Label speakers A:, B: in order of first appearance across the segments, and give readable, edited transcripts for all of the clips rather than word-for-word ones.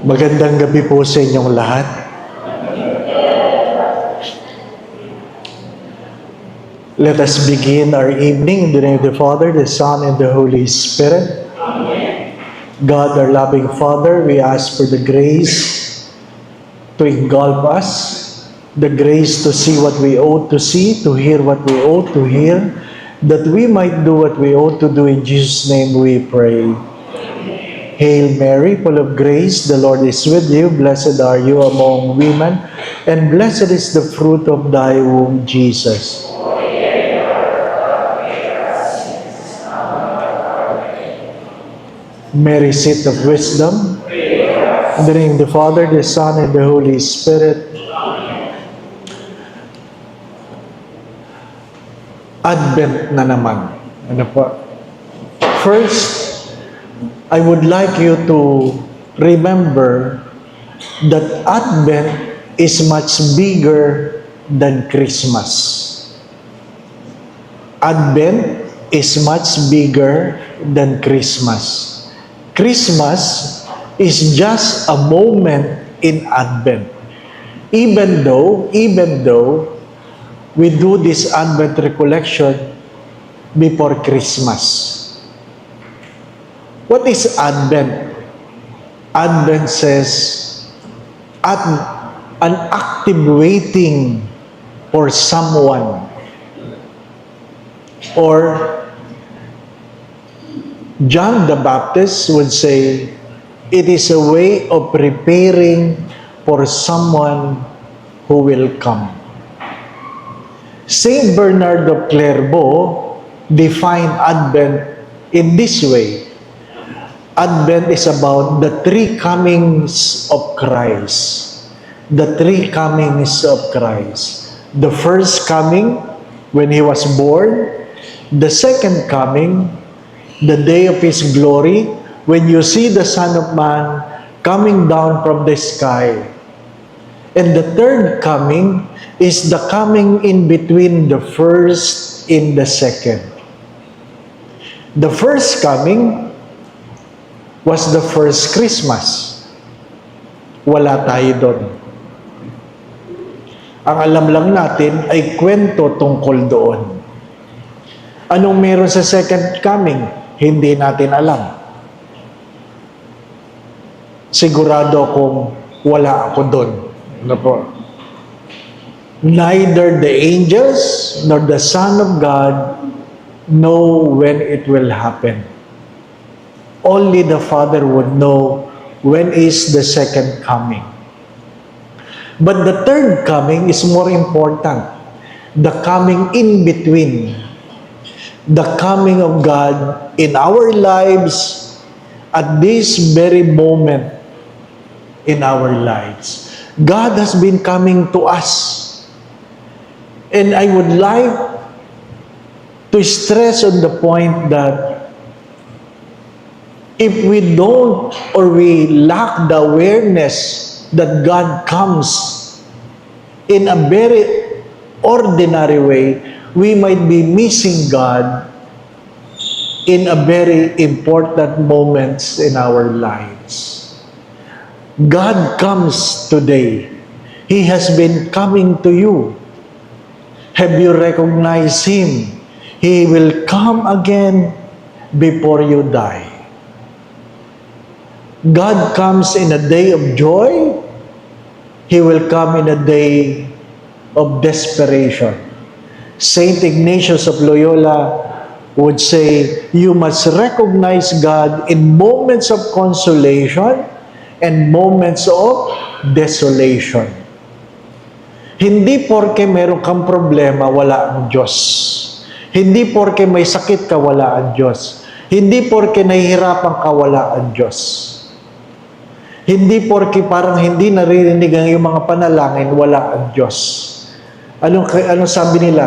A: Magandang gabi po sa inyong lahat. Let us begin our evening in the name of the Father, the Son, and the Holy Spirit. Amen. God, our loving Father, we ask for the grace to engulf us, the grace to see what we ought to see, to hear what we ought to hear, that we might do what we ought to do. In Jesus' name we pray. Hail Mary, full of grace, the Lord is with you. Blessed are you among women, and blessed is the fruit of thy womb, Jesus. Mary, seat of wisdom, in the name of the Father, the Son, and the Holy Spirit. Advent na naman. Ano po? First, I would like you to remember that Advent is much bigger than Christmas. Advent is much bigger than Christmas. Christmas is just a moment in Advent. Even though we do this Advent recollection before Christmas. What is Advent? Advent says, an active waiting for someone. Or John the Baptist would say, it is a way of preparing for someone who will come. Saint Bernard of Clairvaux defined Advent in this way. Advent is about the three comings of Christ. The three comings of Christ. The first coming, when He was born. The second coming, the day of His glory, when you see the Son of Man coming down from the sky. And the third coming is the coming in between the first and the second. The first coming was the first Christmas. Wala tayo doon. Ang alam lang natin ay kwento tungkol doon. Anong meron sa second coming? Hindi natin alam. Sigurado akong wala ako doon. Ano po? Neither the angels nor the Son of God know when it will happen. Only the Father would know when is the second coming. But the third coming is more important. The coming in between. The coming of God in our lives at this very moment in our lives. God has been coming to us. And I would like to stress on the point that if we don't or we lack the awareness that God comes in a very ordinary way, we might be missing God in a very important moments in our lives. God comes today. He has been coming to you. Have you recognized Him? He will come again before you die. God comes in a day of joy. He will come in a day of desperation. Saint Ignatius of Loyola would say, you must recognize God in moments of consolation and moments of desolation. Hindi porke meron kang problema, wala ang Diyos. Hindi porke may sakit ka, wala ang Diyos. Hindi porke nahihirapan ka, wala ang Diyos. Hindi porke parang hindi naririnig ang iyong mga panalangin, wala ang Diyos. Anong sabi nila?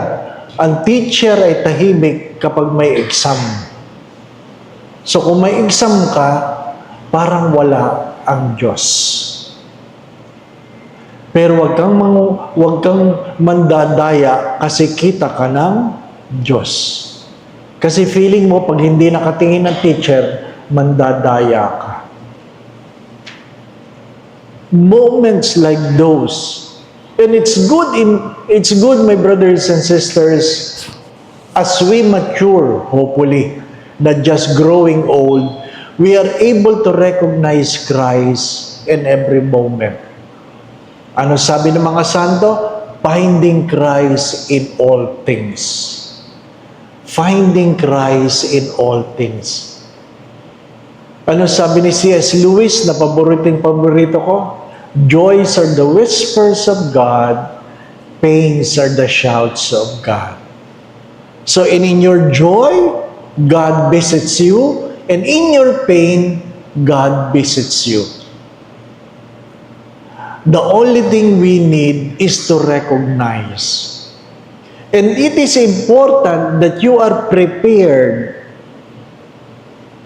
A: Ang teacher ay tahimik kapag may exam. So kung may exam ka, parang wala ang Diyos. Pero wag kang mandadaya kasi kita ka ng Diyos. Kasi feeling mo pag hindi nakatingin ng teacher, mandadaya ka. moments like those. And it's good, my brothers and sisters, as we mature, hopefully, not just growing old, we are able to recognize Christ in every moment. Ano sabi ng mga santo? Finding Christ in all things. Finding Christ in all things. Ano sabi ni C.S. Lewis na paborito ko? Joys are the whispers of God, pains are the shouts of God. So in your joy, God visits you, and in your pain, God visits you. The only thing we need is to recognize. And it is important that you are prepared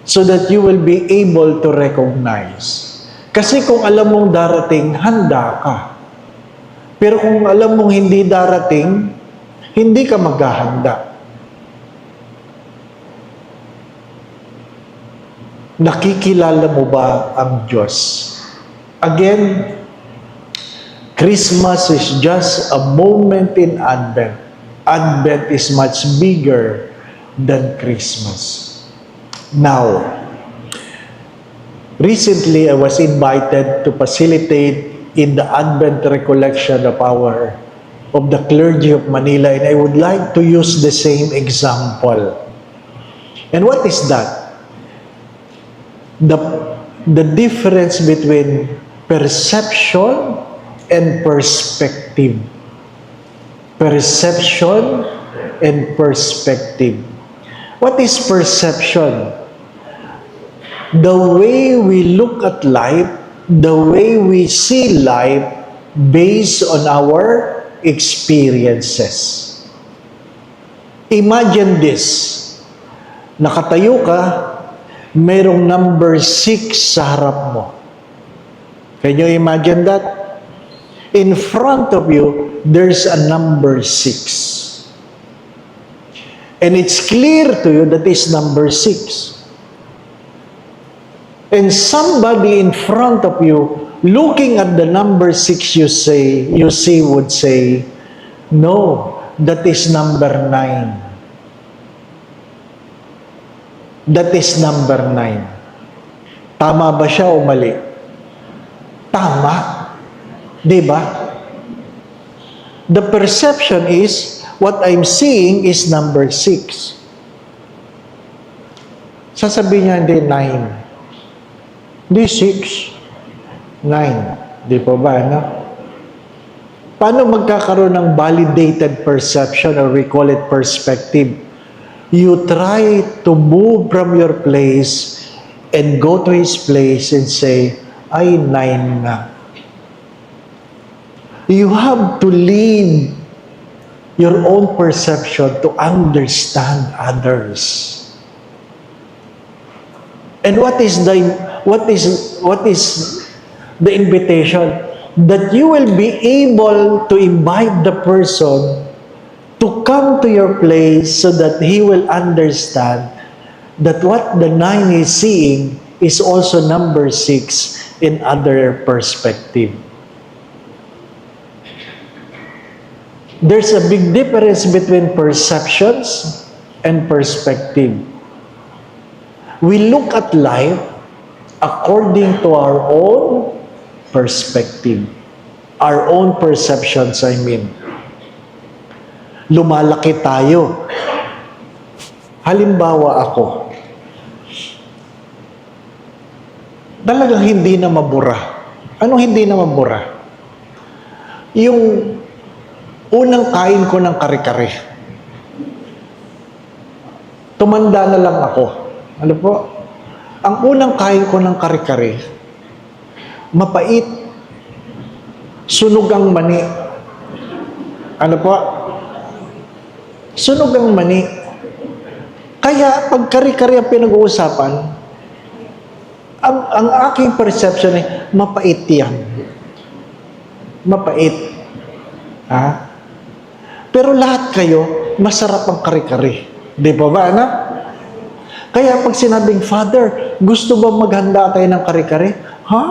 A: so that you will be able to recognize. Kasi kung alam mong darating, handa ka. Pero kung alam mong hindi darating, hindi ka maghahanda. Nakikilala mo ba ang Diyos? Again, Christmas is just a moment in Advent. Advent is much bigger than Christmas. Now, recently I was invited to facilitate in the Advent recollection of the clergy of Manila, and I would like to use the same example. And what is that? The difference between perception and perspective. Perception and perspective. What is perception? The way we look at life, the way we see life based on our experiences. Imagine this. Nakatayo ka, mayroong number 6 sa harap mo. Can you imagine that? In front of you, there's a number 6. And it's clear to you that is number 6. And somebody in front of you, looking at the number 6 you see would say, no, that is number 9. That is number 9. Tama ba siya o mali? Tama. Diba? The perception is, what I'm seeing is number 6. Sasabihin niya, hindi, 9. Hindi 6. 9. Di po ba, no? Paano magkakaroon ng validated perception, or we call it perspective? You try to move from your place and go to his place and say, ay, 9 na. You have to leave your own perception to understand others. And what is the invitation? That you will be able to invite the person to come to your place so that he will understand that what the 9 is seeing is also number 6 in other perspective. There's a big difference between perceptions and perspective. We look at life according to our own perspective. Our own perceptions, I mean. Lumalaki tayo. Halimbawa ako, talagang hindi na mabura. Anong hindi na mabura? Yung unang kain ko ng kare-kare. Tumanda na lang ako. Ano po? Ang unang kain ko ng kare-kare, mapait. Sunog ang mani. Ano po? Sunog ang mani. Kaya pag kare-kare ang pinag-uusapan, ang aking perception ay mapait yan. Mapait. Ha? Pero lahat kayo, masarap ang kare-kare. Di ba ba, anak? Kaya pag sinabing, Father, gusto ba maghanda tayo ng kare-kare? Ha?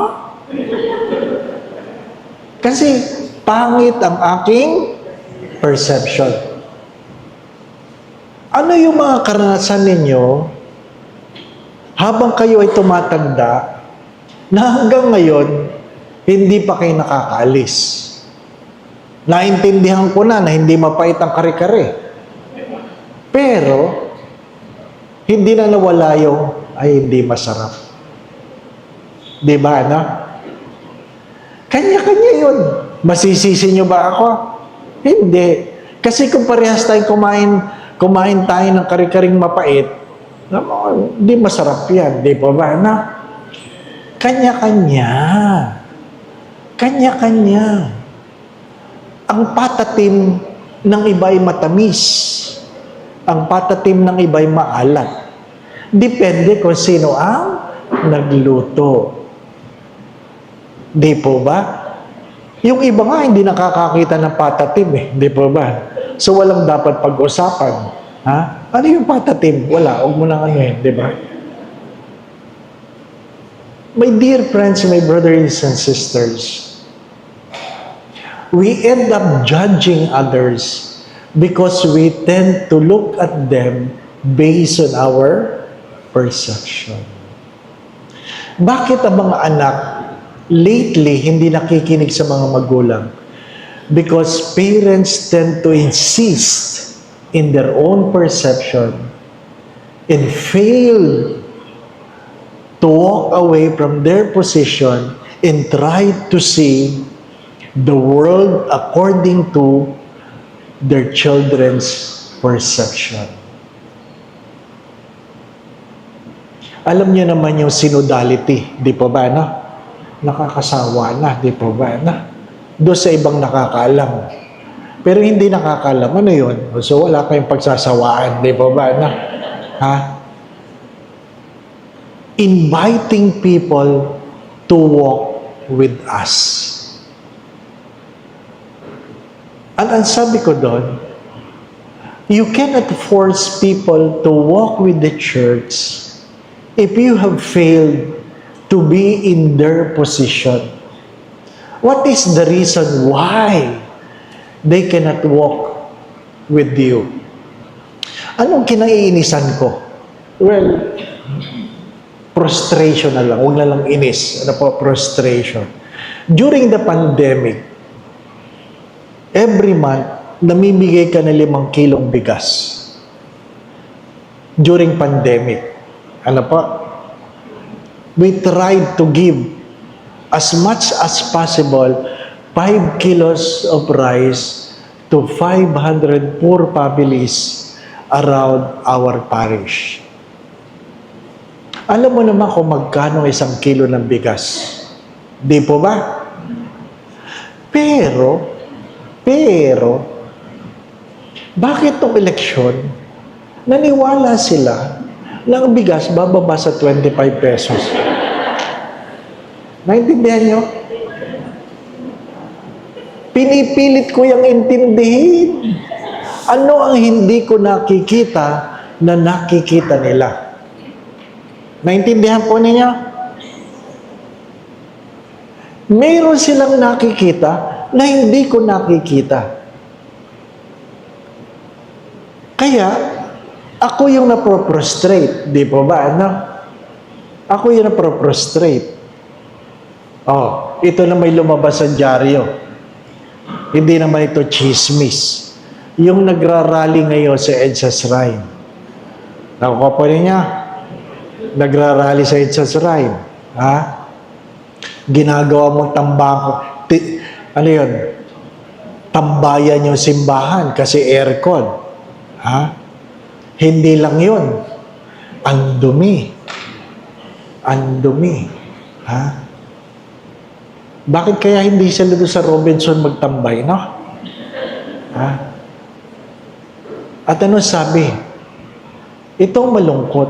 A: Kasi pangit ang aking perception. Ano yung mga karanasan ninyo habang kayo ay tumatanda na hanggang ngayon hindi pa kayo nakakaalis? Naintindihan ko na hindi mapait ang kare-kare. Pero, hindi na nawala yung ay hindi masarap. Di ba, ano? Kanya-kanya yun. Masisisi nyo ba ako? Hindi. Kasi kung parehas tayong kumain tayo ng kare-karing mapait, hindi masarap yan. Di ba ba, ano? Kanya-kanya. Kanya-kanya. Ang patatim ng iba ay matamis. Ang patatim ng iba ay maalat. Depende kung sino ang nagluto. Di po ba? Yung iba nga hindi nakakakita ng patatim eh. Di po ba? So walang dapat pag-usapan. Ha? Ano yung patatim? Wala. Huwag mo nang ano eh. Di ba? My dear friends, my brothers and sisters, we end up judging others because we tend to look at them based on our perception. Bakit ang mga anak lately hindi nakikinig sa mga magulang? Because parents tend to insist in their own perception and fail to walk away from their position and try to see the world according to their children's perception. Alam niyo naman yung synodality, di po ba, no? Nakakasawa na, di po ba, no? Doon sa ibang nakakaalam. Pero hindi nakakaalam, ano yun? So wala kayong pagsasawaan, di po ba, no? Ha? Inviting people to walk with us. Ang sabi ko doon, you cannot force people to walk with the church if you have failed to be in their position. What is the reason why they cannot walk with you? Anong kinaiinisan ko? Well, frustration na lang. Huwag na lang inis. Ano po? Frustration. During the pandemic, every month, namimigay ka na 5 kilong bigas. During pandemic. Ano po? We tried to give as much as possible 5 kilos of rice to 500 poor families around our parish. Alam mo naman kung magkano 1 kilo ng bigas. Di po ba? Pero, bakit itong eleksyon, naniwala sila na ang bigas bababa sa 25 pesos? Naintindihan nyo? Pinipilit ko yung intindihin. Ano ang hindi ko nakikita na nakikita nila? Naintindihan po ninyo? Meron silang nakikita na hindi ko nakikita. Kaya, ako yung naproprostrate. Di po ba? Ano? Ako yung naproprostrate. Oh, ito na may lumabas sa dyaryo. Hindi naman ito chismis. Yung nagrarally ngayon sa EDSA Shrine. Nakuha po niya? Nagrarally sa EDSA Shrine. Ha? Ginagawa mong tambako. Ano yun? Tambayan yung simbahan kasi aircon. Ha? Hindi lang yun. Ang dumi. Ang dumi. Ha? Bakit kaya hindi sila doon sa Robinson magtambay, no? Ha? At ano sabi? Itong malungkot.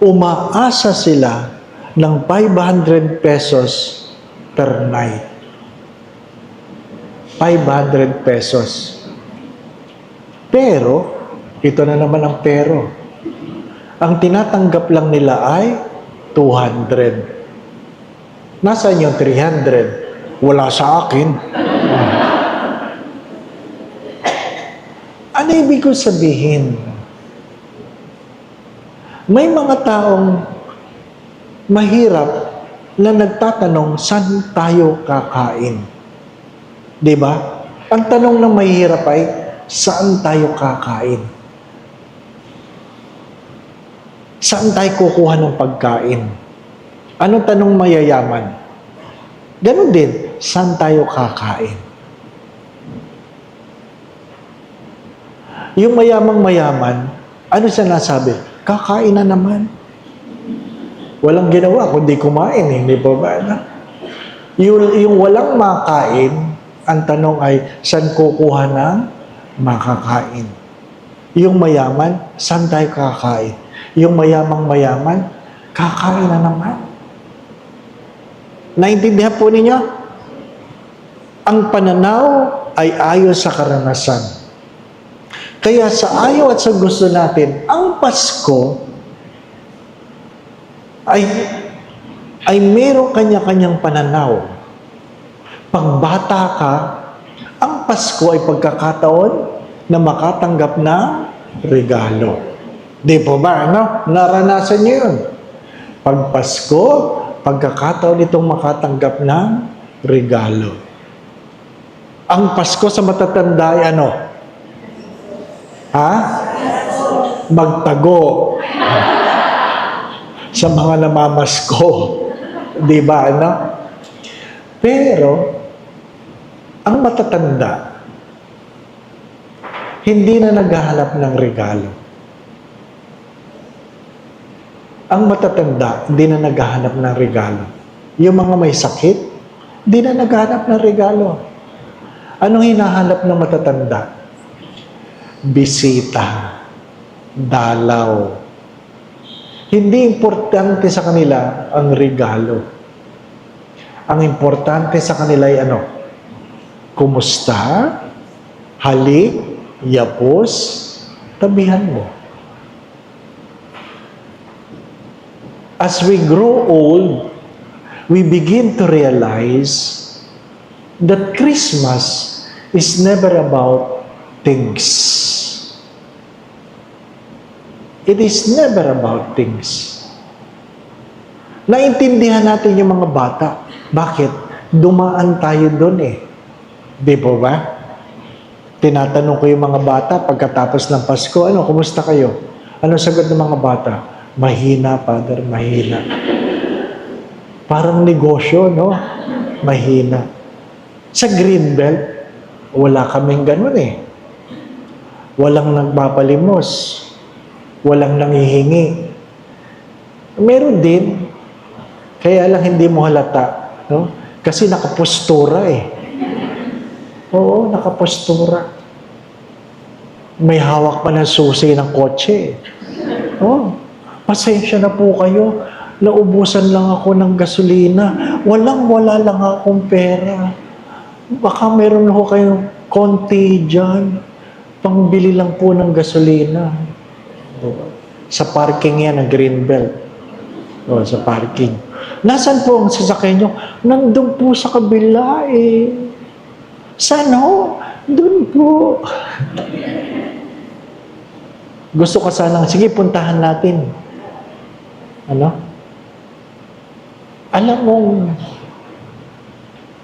A: Umaasa sila ng 500 pesos per night. 500 pesos. Pero, ito na naman ang pero. Ang tinatanggap lang nila ay 200. Nasaan yung 300? Wala sa akin. Ano ibig ko sabihin? May mga taong mahirap na nagtatanong, saan tayo kakain? Di ba? Ang tanong ng mahirap ay, saan tayo kakain? Saan tayo kukuha ng pagkain? Anong tanong mayayaman? Ganon din, saan tayo kakain? Yung mayamang mayaman, ano siya nasabi? Kakain na naman. Walang ginawa kundi kumain, hindi ba ba? Yung walang makain, ang tanong ay, saan kukuha ng makakain? Yung mayaman, saan tayo kakain? Yung mayamang mayaman, kakain na naman. Naintindihan po ninyo? Ang pananaw ay ayon sa karanasan. Kaya sa ayaw at sa gusto natin, ang Pasko ay mayroong kanya-kanyang pananaw. Pag bata ka, ang Pasko ay pagkakataon na makatanggap ng regalo. Di po ba? No? Naranasan niyo yun. Pag Pasko, pagkakataon itong makatanggap ng regalo. Ang Pasko sa matatanda ay ano? Ha? Magtago. Sa mga namamasko. Di ba? Ano? Pero, ang matatanda, hindi na naghahanap ng regalo. Ang matatanda, hindi na naghahanap ng regalo. Yung mga may sakit, hindi na naghahanap ng regalo. Anong hinahanap ng matatanda? Bisita, dalaw. Hindi importante sa kanila ang regalo. Ang importante sa kanila ay ano? Kumusta? Halik, yapos, tabihan mo. As we grow old, we begin to realize that Christmas is never about things. It is never about things. Naintindihan natin yung mga bata. Bakit? Dumaan tayo doon eh. Di po ba? Tinatanong ko yung mga bata pagkatapos ng Pasko, ano, kumusta kayo? Ano sagot ng mga bata? Mahina, Father, mahina. Parang negosyo, no? Mahina. Sa Greenbelt, wala kaming ganun eh. Walang nagpapalimos. Walang nanghihingi. Meron din, kaya lang hindi mo halata, no? Kasi nakapostura eh. Oo, nakapostura. May hawak pa ng susi ng kotse. Oh, pasensya na po kayo. Naubusan lang ako ng gasolina. Wala lang akong pera. Baka meron ho kayong konti dyan. Pangbili lang po ng gasolina. Sa parking yan ng Greenbelt. O, sa parking. Nasaan po ang sasakyan nyo? Nandun po sa kabila eh. Saan ho? Doon po. Gusto ka sanang, sige, puntahan natin. Ano? Alam mong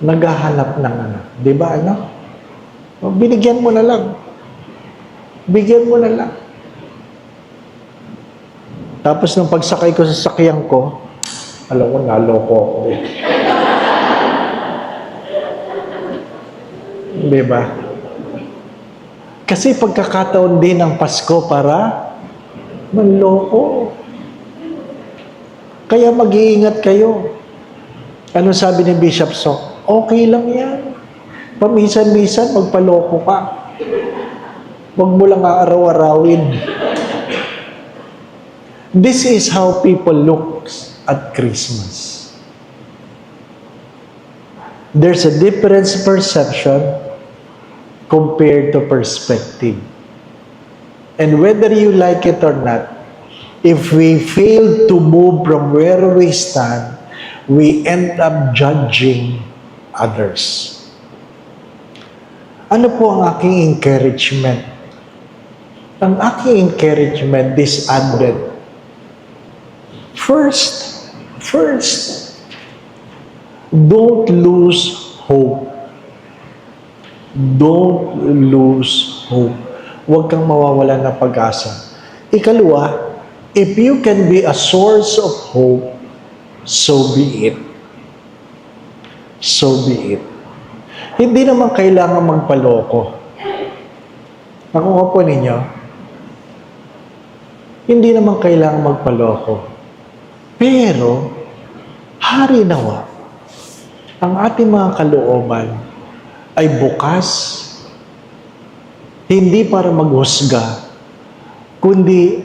A: naghahanap ng ano. Di ba, ano? O, binigyan mo na lang. Bigyan mo na lang. Tapos nung pagsakay ko sa sakyan ko, alam ko, naloko ako eh. Diba? Kasi pagkakataon din ng Pasko para manloko. Kaya mag-iingat kayo. Ano sabi ni Bishop Sok? Okay lang yan. Paminsan-minsan magpaloko ka. Huwag mo lang aaraw-arawin. This is how people look at Christmas. There's a difference perception compared to perspective. And whether you like it or not, if we fail to move from where we stand, we end up judging others. Ano po ang aking encouragement? Ang aking encouragement this Advent, first, don't lose hope. Don't lose hope. Huwag kang mawawalan ng pag-asa. Ikalawa, if you can be a source of hope, so be it. So be it. Hindi naman kailangan magpaloko. Nakuha po ninyo? Hindi naman kailangan magpaloko. Pero, hari nawa, ang ating mga kalooban ay bukas, hindi para maghusga, kundi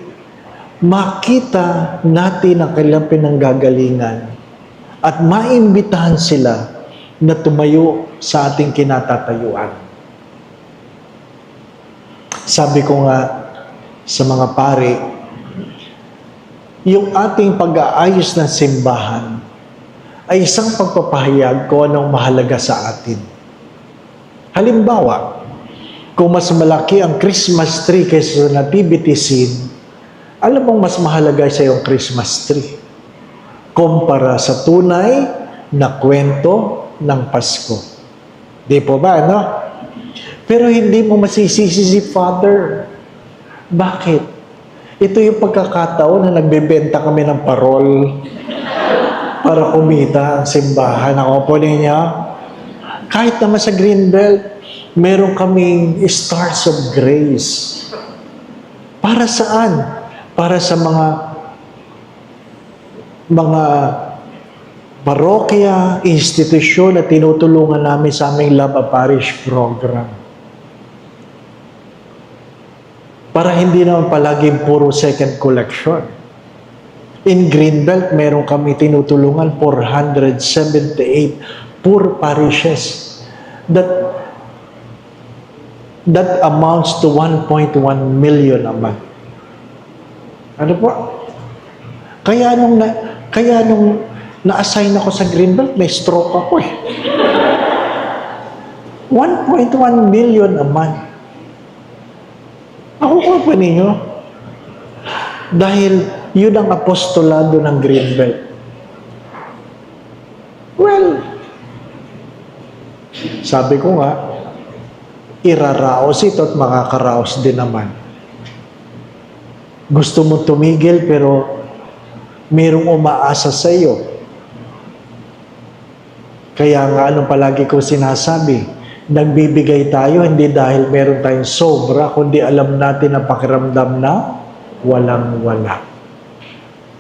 A: makita natin ang kanilang pinanggagalingan at maimbitahan sila na tumayo sa ating kinatatayuan. Sabi ko nga sa mga pari, yung ating pag-aayos ng simbahan ay isang pagpapahayag kung anong mahalaga sa atin. Halimbawa, kung mas malaki ang Christmas tree kaysa sa nativity scene, alam mong mas mahalaga sa iyong Christmas tree kumpara sa tunay na kwento ng Pasko. Di po ba, no? Pero hindi mo masisisi si Father. Bakit? Ito yung pagkakataon na nagbebenta kami ng parol para kumita ang simbahan. Ako po ninyo, kahit naman sa Greenbelt, meron kaming Stars of Grace. Para saan? Para sa mga parokya, institusyon na tinutulungan namin sa aming Love a Parish program. Para hindi naman palaging puro second collection. In Greenbelt, meron kami tinutulungan 478 poor parishes. That amounts to 1.1 million a month. Ano po? Kaya nung na-assign ako sa Greenbelt, may stroke ako eh. 1.1 million a month. Ako ko pa ninyo. Dahil yun ang apostolado ng Greenbelt. Well, sabi ko nga, iraraos ito at makakaraos din naman. Gusto mo tumigil pero mayroong umaasa sa iyo. Kaya nga anong palagi ko sinasabi, nagbibigay tayo hindi dahil meron tayong sobra, kundi alam natin ang pakiramdam na walang-wala.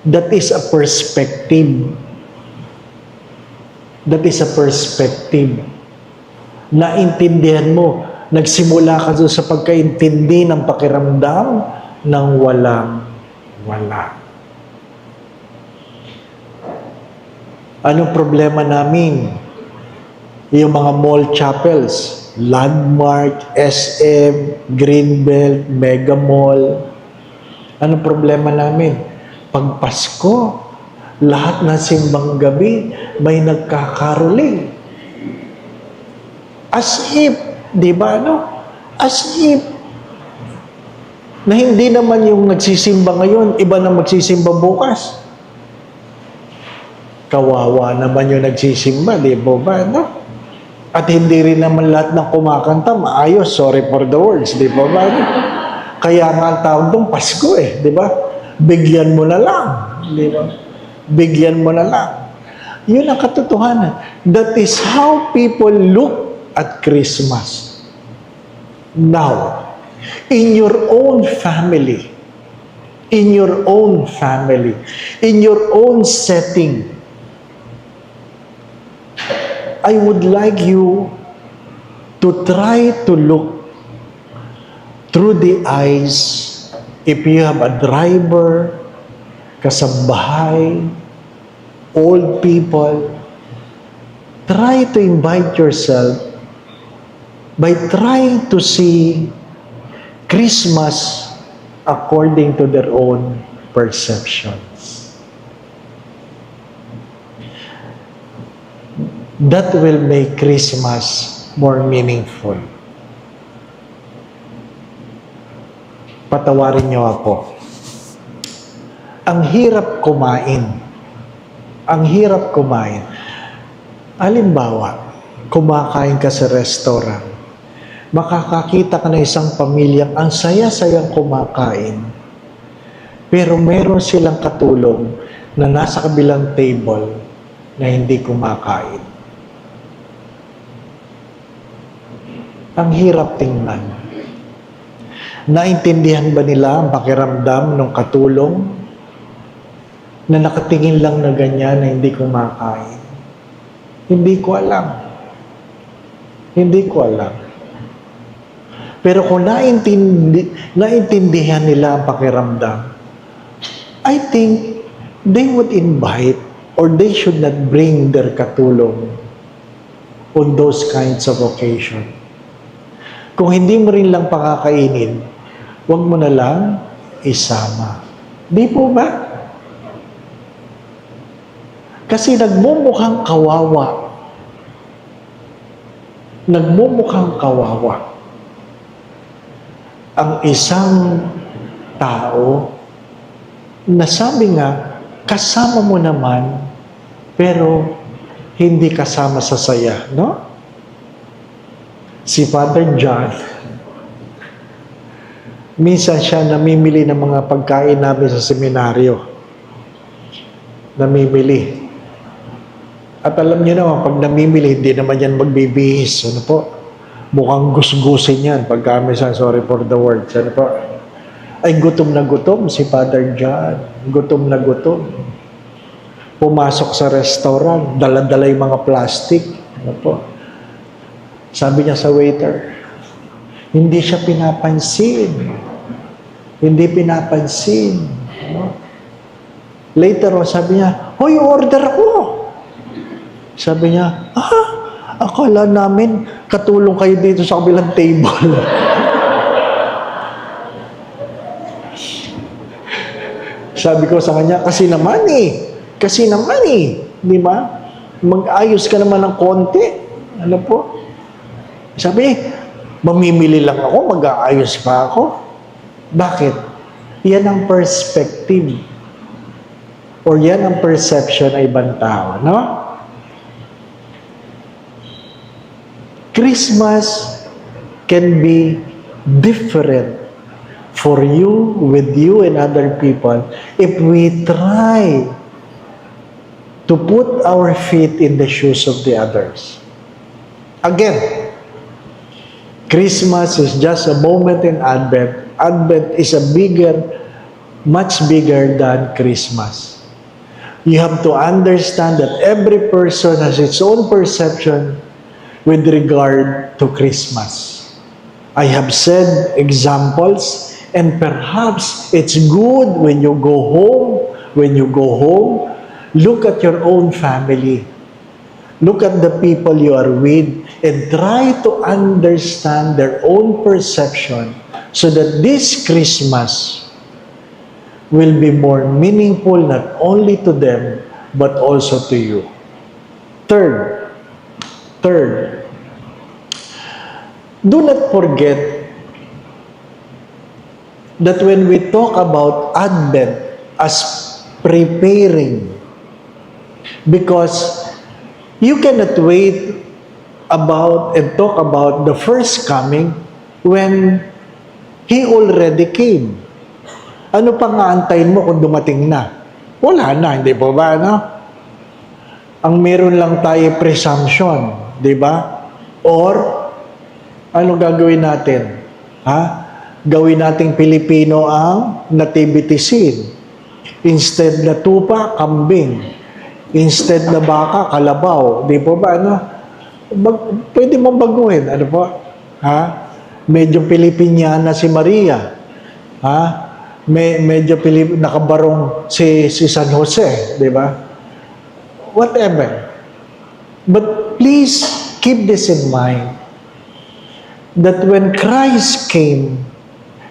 A: That is a perspective. That is a perspective. Naintindihan mo, nagsimula ka doon sa pagkaintindi ng pakiramdam ng walang-wala. Anong problema namin? Yung mga mall chapels, Landmark, SM, Greenbelt, Mega Mall. Anong problema namin? Pag Pasko, lahat ng simbang gabi may nagkakaroling. As if, di ba ano? As if, na hindi naman yung nagsisimba ngayon, iba na magsisimba bukas. Kawawa naman yung nagsisimba, di ba no? At hindi rin naman lahat ng kumakanta maayos, sorry for the words, di ba ba? Kaya nga ang tawag doon, Pasko eh, di ba? Bigyan mo na lang, di ba? Bigyan mo na lang. Yun ang katotohanan. That is how people look at Christmas. Now, in your own family, in your own setting, I would like you to try to look through the eyes, if you have a driver, kasambahay, old people, try to invite yourself by trying to see Christmas according to their own perceptions. that will make Christmas more meaningful. Patawarin niyo ako. Ang hirap kumain. Ang hirap kumain. Halimbawa, kumakain ka sa restaurant. Makakakita ka ng isang pamilyang ang saya-sayang kumakain. Pero meron silang katulong na nasa kabilang table na hindi kumakain. Ang hirap tingnan. Naintindihan ba nila ang pakiramdam ng katulong na nakatingin lang na ganyan na hindi kumakain? Hindi ko alam. Hindi ko alam. Pero kung naintindihan nila ang pakiramdam, I think they would invite or they should not bring their katulong on those kinds of occasion. Kung hindi mo rin lang pakakainin, huwag mo na lang isama. Di po ba? Kasi nagmumukhang kawawa. Nagmumukhang kawawa ang isang tao na sabi nga, kasama mo naman, pero hindi kasama sa saya, no? Si Father John, minsan siya namimili ng mga pagkain namin sa seminaryo. Namimili. At alam niyo naman, pag namimili, hindi naman yan magbibihis. Ano po? Mukhang gusgusin yan. Pag kami sorry for the words. Ano po? Ay, gutom na gutom si Father John. Gutom na gutom. Pumasok sa restaurant, dala-dala yung mga plastic. Ano po? Sabi niya sa waiter, hindi siya pinapansin. Hindi pinapansin. Ano? Later on, sabi niya, hoy, order ako. Sabi niya, akala namin katulong kayo dito sa kabilang table. Sabi ko sa kanya, kasi naman eh. Di ba? Mag-ayos ka naman ng konti. Ano po? Sabi, mamimili lang ako, mag-aayos pa ako. Bakit? Yan ang perspective. Or yan ang perception ng ibang tao, no? Christmas can be different for you, with you and other people, if we try to put our feet in the shoes of the others. Again, Christmas is just a moment in Advent. Advent is much bigger than Christmas. You have to understand that every person has its own perception with regard to Christmas. I have said examples, and perhaps it's good when you go home, look at your own family. Look at the people you are with and try to understand their own perception so that this Christmas will be more meaningful not only to them but also to you. Third, do not forget that when we talk about Advent as preparing, because you cannot wait about and talk about the first coming when He already came. Ano pang aantayin mo kung dumating na? Wala na, hindi po ba, no? Ang meron lang tayo presumption, di ba? Or, ano gagawin natin? Gawin nating Pilipino ang nativity scene. Instead na tupa, kambing. Instead na baka, kalabaw. Di po ba, ano? Pwede mong baguhin. Ano po? Medyo Pilipiniana si Maria. Medyo nakabarong si San Jose. Di ba? Whatever. But please keep this in mind. That when Christ came,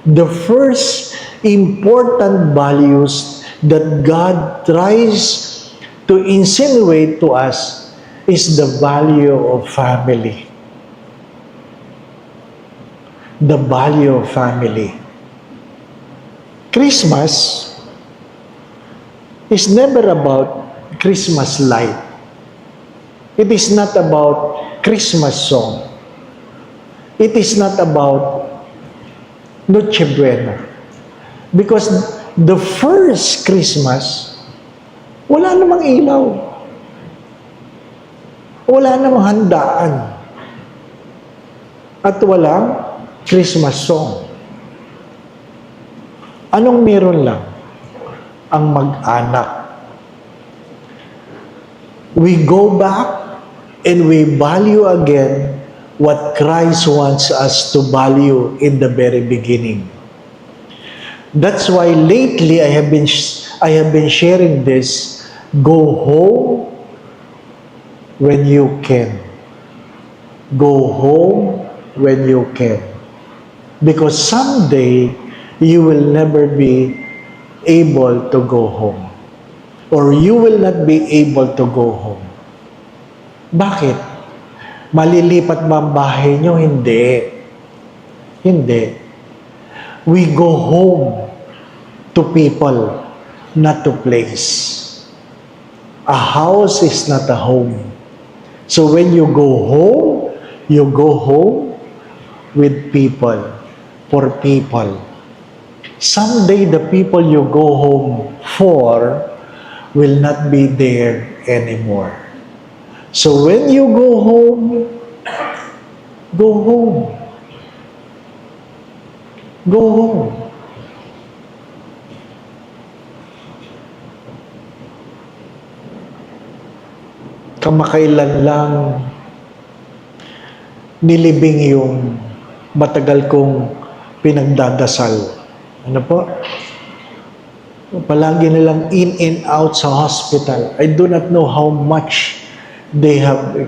A: the first important values that God tries to insinuate to us is the value of family. The value of family. Christmas is never about Christmas light. It is not about Christmas song. It is not about Noche Buena. Because the first Christmas, wala namang ilaw. Wala namang handaan. At walang Christmas song. Anong meron lang? Ang mag-anak. We go back and we value again what Christ wants us to value in the very beginning. That's why lately I have been sharing this. Go home when you can. Go home when you can. Because someday you will never be able to go home. Or you will not be able to go home. Bakit? Malilipat ba ang bahay nyo? Hindi. Hindi. We go home to people, not to place. A house is not a home. So when you go home with people, for people. Someday the people you go home for will not be there anymore. So when you go home, go home. Go home. Kamakailan lang nilibing yung matagal kong pinagdadasal. Ano po? Palagi nilang in and out sa hospital. I do not know how much they have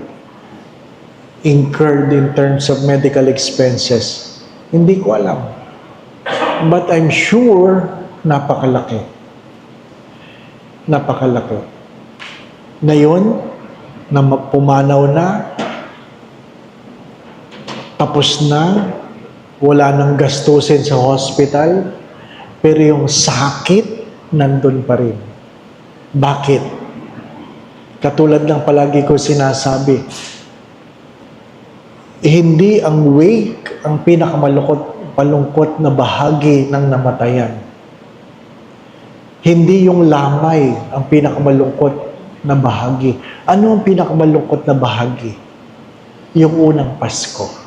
A: incurred in terms of medical expenses. Hindi ko alam. But I'm sure napakalaki. Napakalaki. Ngayon, na pumanaw na, tapos na, wala nang gastusin sa hospital, pero yung sakit, nandun pa rin. Bakit? Katulad ng palagi ko sinasabi, hindi ang wake ang palungkot na bahagi ng namatayan. Hindi yung lamay ang pinakamalungkot na bahagi. Ano ang pinakamalungkot na bahagi? Yung unang Pasko.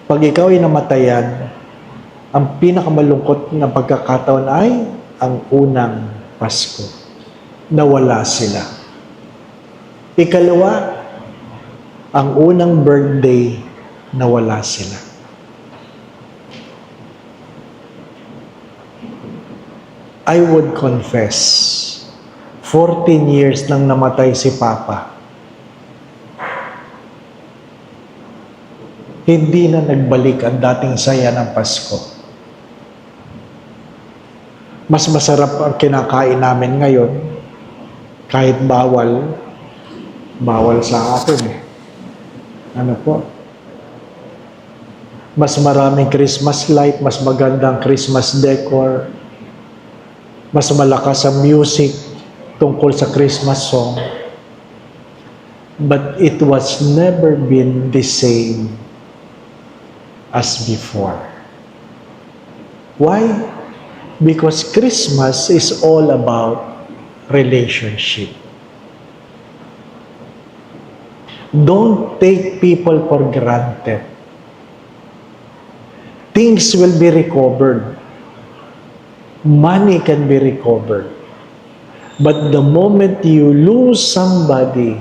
A: Pag ikaw ay namatayan, ang pinakamalungkot na pagkakataon ay ang unang Pasko. Nawala sila. Ikalawa, ang unang birthday, nawala sila. I would confess, 14 years nang namatay si Papa. Hindi na nagbalik ang dating saya ng Pasko. Mas masarap ang kinakain namin ngayon, kahit bawal sa atin eh. Ano po? Mas maraming Christmas light, mas magandang Christmas decor, mas malakas ang music tungkol sa Christmas song. But it was never been the same as before. Why? Because Christmas is all about relationship. Don't take people for granted. Things will be recovered. Money can be recovered. But the moment you lose somebody,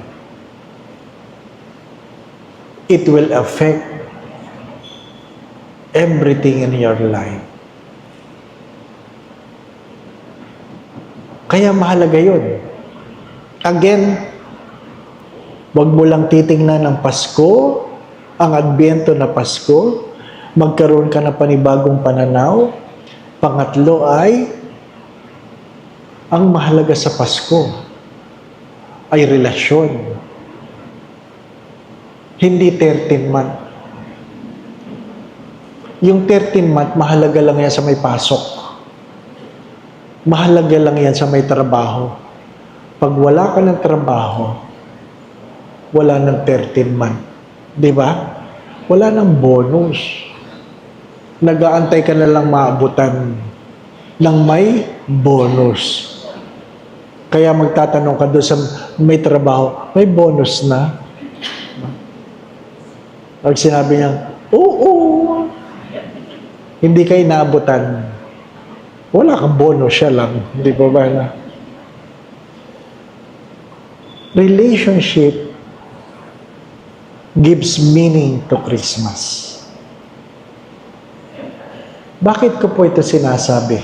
A: it will affect everything in your life. Kaya mahalaga yun. Again, wag mo lang titingnan ng Pasko, ang Adbyento na Pasko, magkaroon ka na panibagong pananaw. Pangatlo ay, ang mahalaga sa Pasko ay relasyon. Hindi 13 month. Yung 13 month, mahalaga lang yan sa may pasok. Mahalaga lang yan sa may trabaho. Pag wala ka ng trabaho, wala ng 13 month. Di ba? Wala ng bonus. Nag-aantay ka na lang maabutan ng may bonus. Kaya magtatanong ka doon sa may trabaho, may bonus na? Pag sinabi niya, oo, hindi ka inaabutan. Wala kang bonus, siya lang. Hindi ba ba na? Relationship gives meaning to Christmas. Bakit ko po ito sinasabi?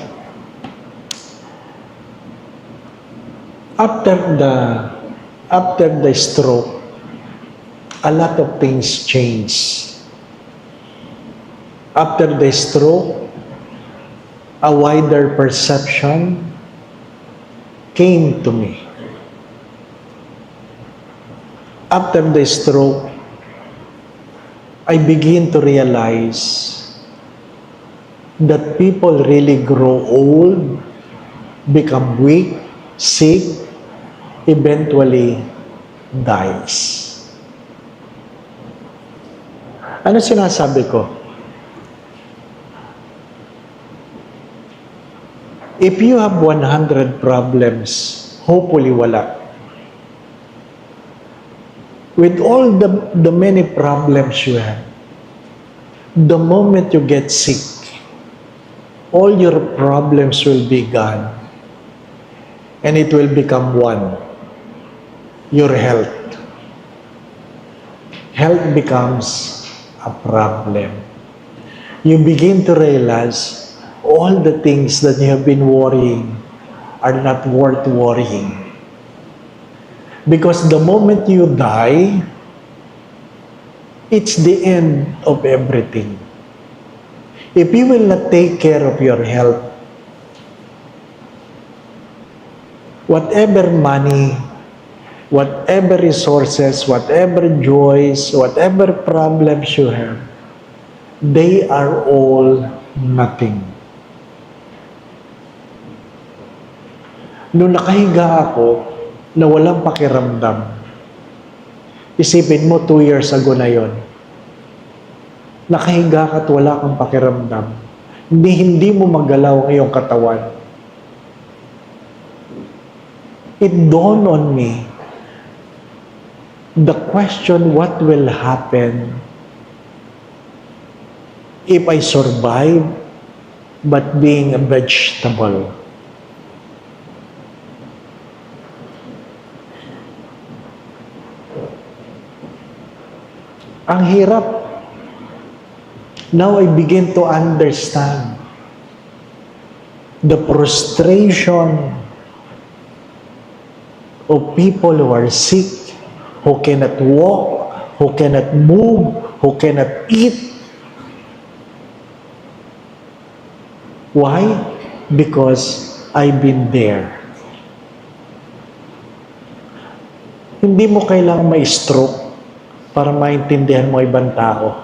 A: After the stroke, a lot of things change. After the stroke, a wider perception came to me. After the stroke, I begin to realize that people really grow old, become weak, sick, eventually dies. Ano sinasabi ko? If you have 100 problems, hopefully wala. With all the many problems you have, the moment you get sick, all your problems will be gone. And it will become one. Your health. Health becomes a problem. You begin to realize all the things that you have been worrying are not worth worrying. Because the moment you die, it's the end of everything. If you will not take care of your health, whatever money, whatever resources, whatever joys, whatever problems you have, they are all nothing. Nung nakahiga ako na walang pakiramdam, isipin mo 2 years ago na yon, nakahiga ka at wala kang pakiramdam, hindi mo magalaw ang iyong katawan. It dawned on me, the question, what will happen if I survive but being a vegetable? Ang hirap. Now I begin to understand the frustration of people who are sick, who cannot walk, who cannot move, who cannot eat. Why? Because I've been there. Hindi mo kailangang ma-stroke para maintindihan mo ibang tao.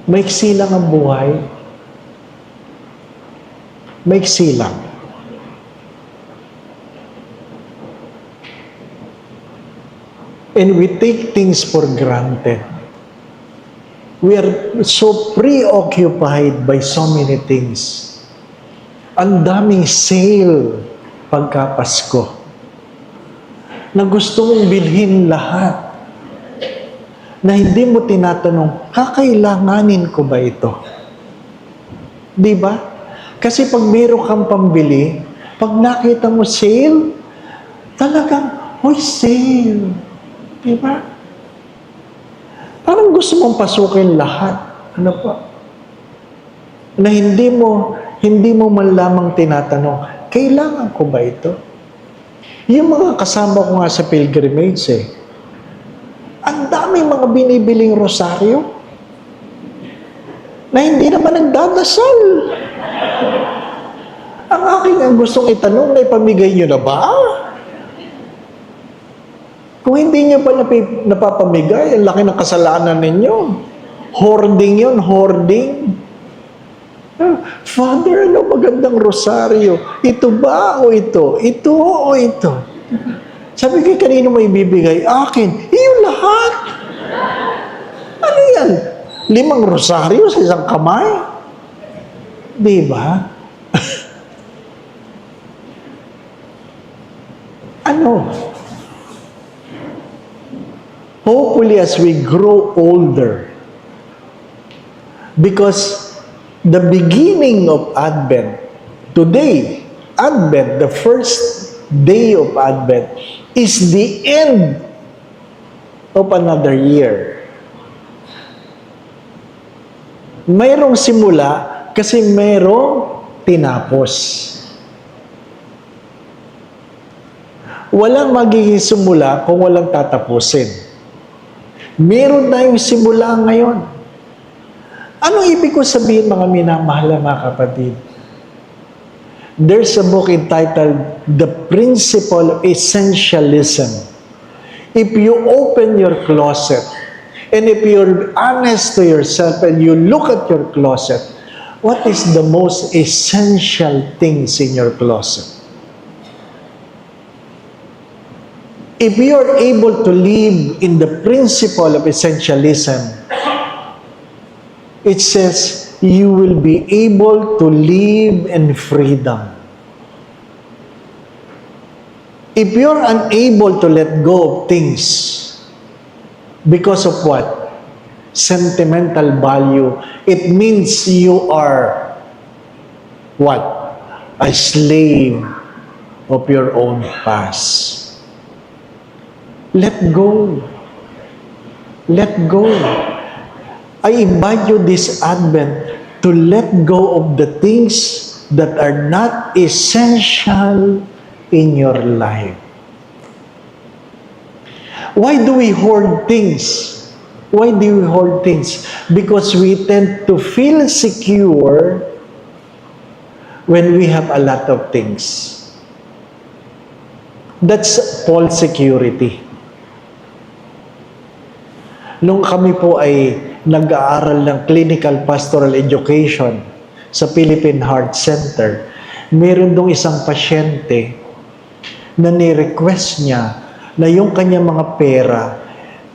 A: Maiksi lang ang buhay. Maiksi lang. And we take things for granted. We are so preoccupied by so many things. Ang daming sale pagka Pasko na gusto mong bilhin lahat, na hindi mo tinatanong, kakailanganin ko ba ito? Di ba? Kasi pag meron kang pambili, pag nakita mo sale, talagang, hoy, sale. Di ba? Parang gusto mong pasukin lahat. Ano pa? Na hindi mo man lamang tinatanong, kailangan ko ba ito? Yung mga kasama ko nga sa pilgrimage ang daming mga binibiling rosaryo na hindi naman nagdadasal. Ang aking ang gustong itanong, na ipamigay nyo na ba? Kung hindi nyo pa napapamigay, ang laki ng kasalanan ninyo. Hoarding yun, hoarding. Father, ano magandang rosaryo? Ito ba o ito? Ito o ito? Sabi ko, kanino mo ibibigay? Akin. Yung lahat. Ano yan? 5 rosaryo sa isang kamay? Di ba? Ano? Hopefully, as we grow older, because the beginning of Advent, today, Advent, the first day of Advent, is the end of another year. Mayroong simula kasi mayroong tinapos. Walang magiging simula kung walang tatapusin. Meron tayong simula ngayon. Anong ibig ko sabihin, mga minamahal mga kapatid? There's a book entitled The Principle of Essentialism. If you open your closet, and if you're honest to yourself and you look at your closet, what is the most essential things in your closet? If you are able to live in the principle of essentialism, it says you will be able to live in freedom. If you're unable to let go of things because of what? Sentimental value, it means you are what? A slave of your own past. Let go. Let go. I invite you this Advent to let go of the things that are not essential in your life. Why do we hoard things? Why do we hoard things? Because we tend to feel secure when we have a lot of things. That's false security. Nung kami po ay nag-aaral ng clinical pastoral education sa Philippine Heart Center, meron dong isang pasyente na ni-request niya na yung kanyang mga pera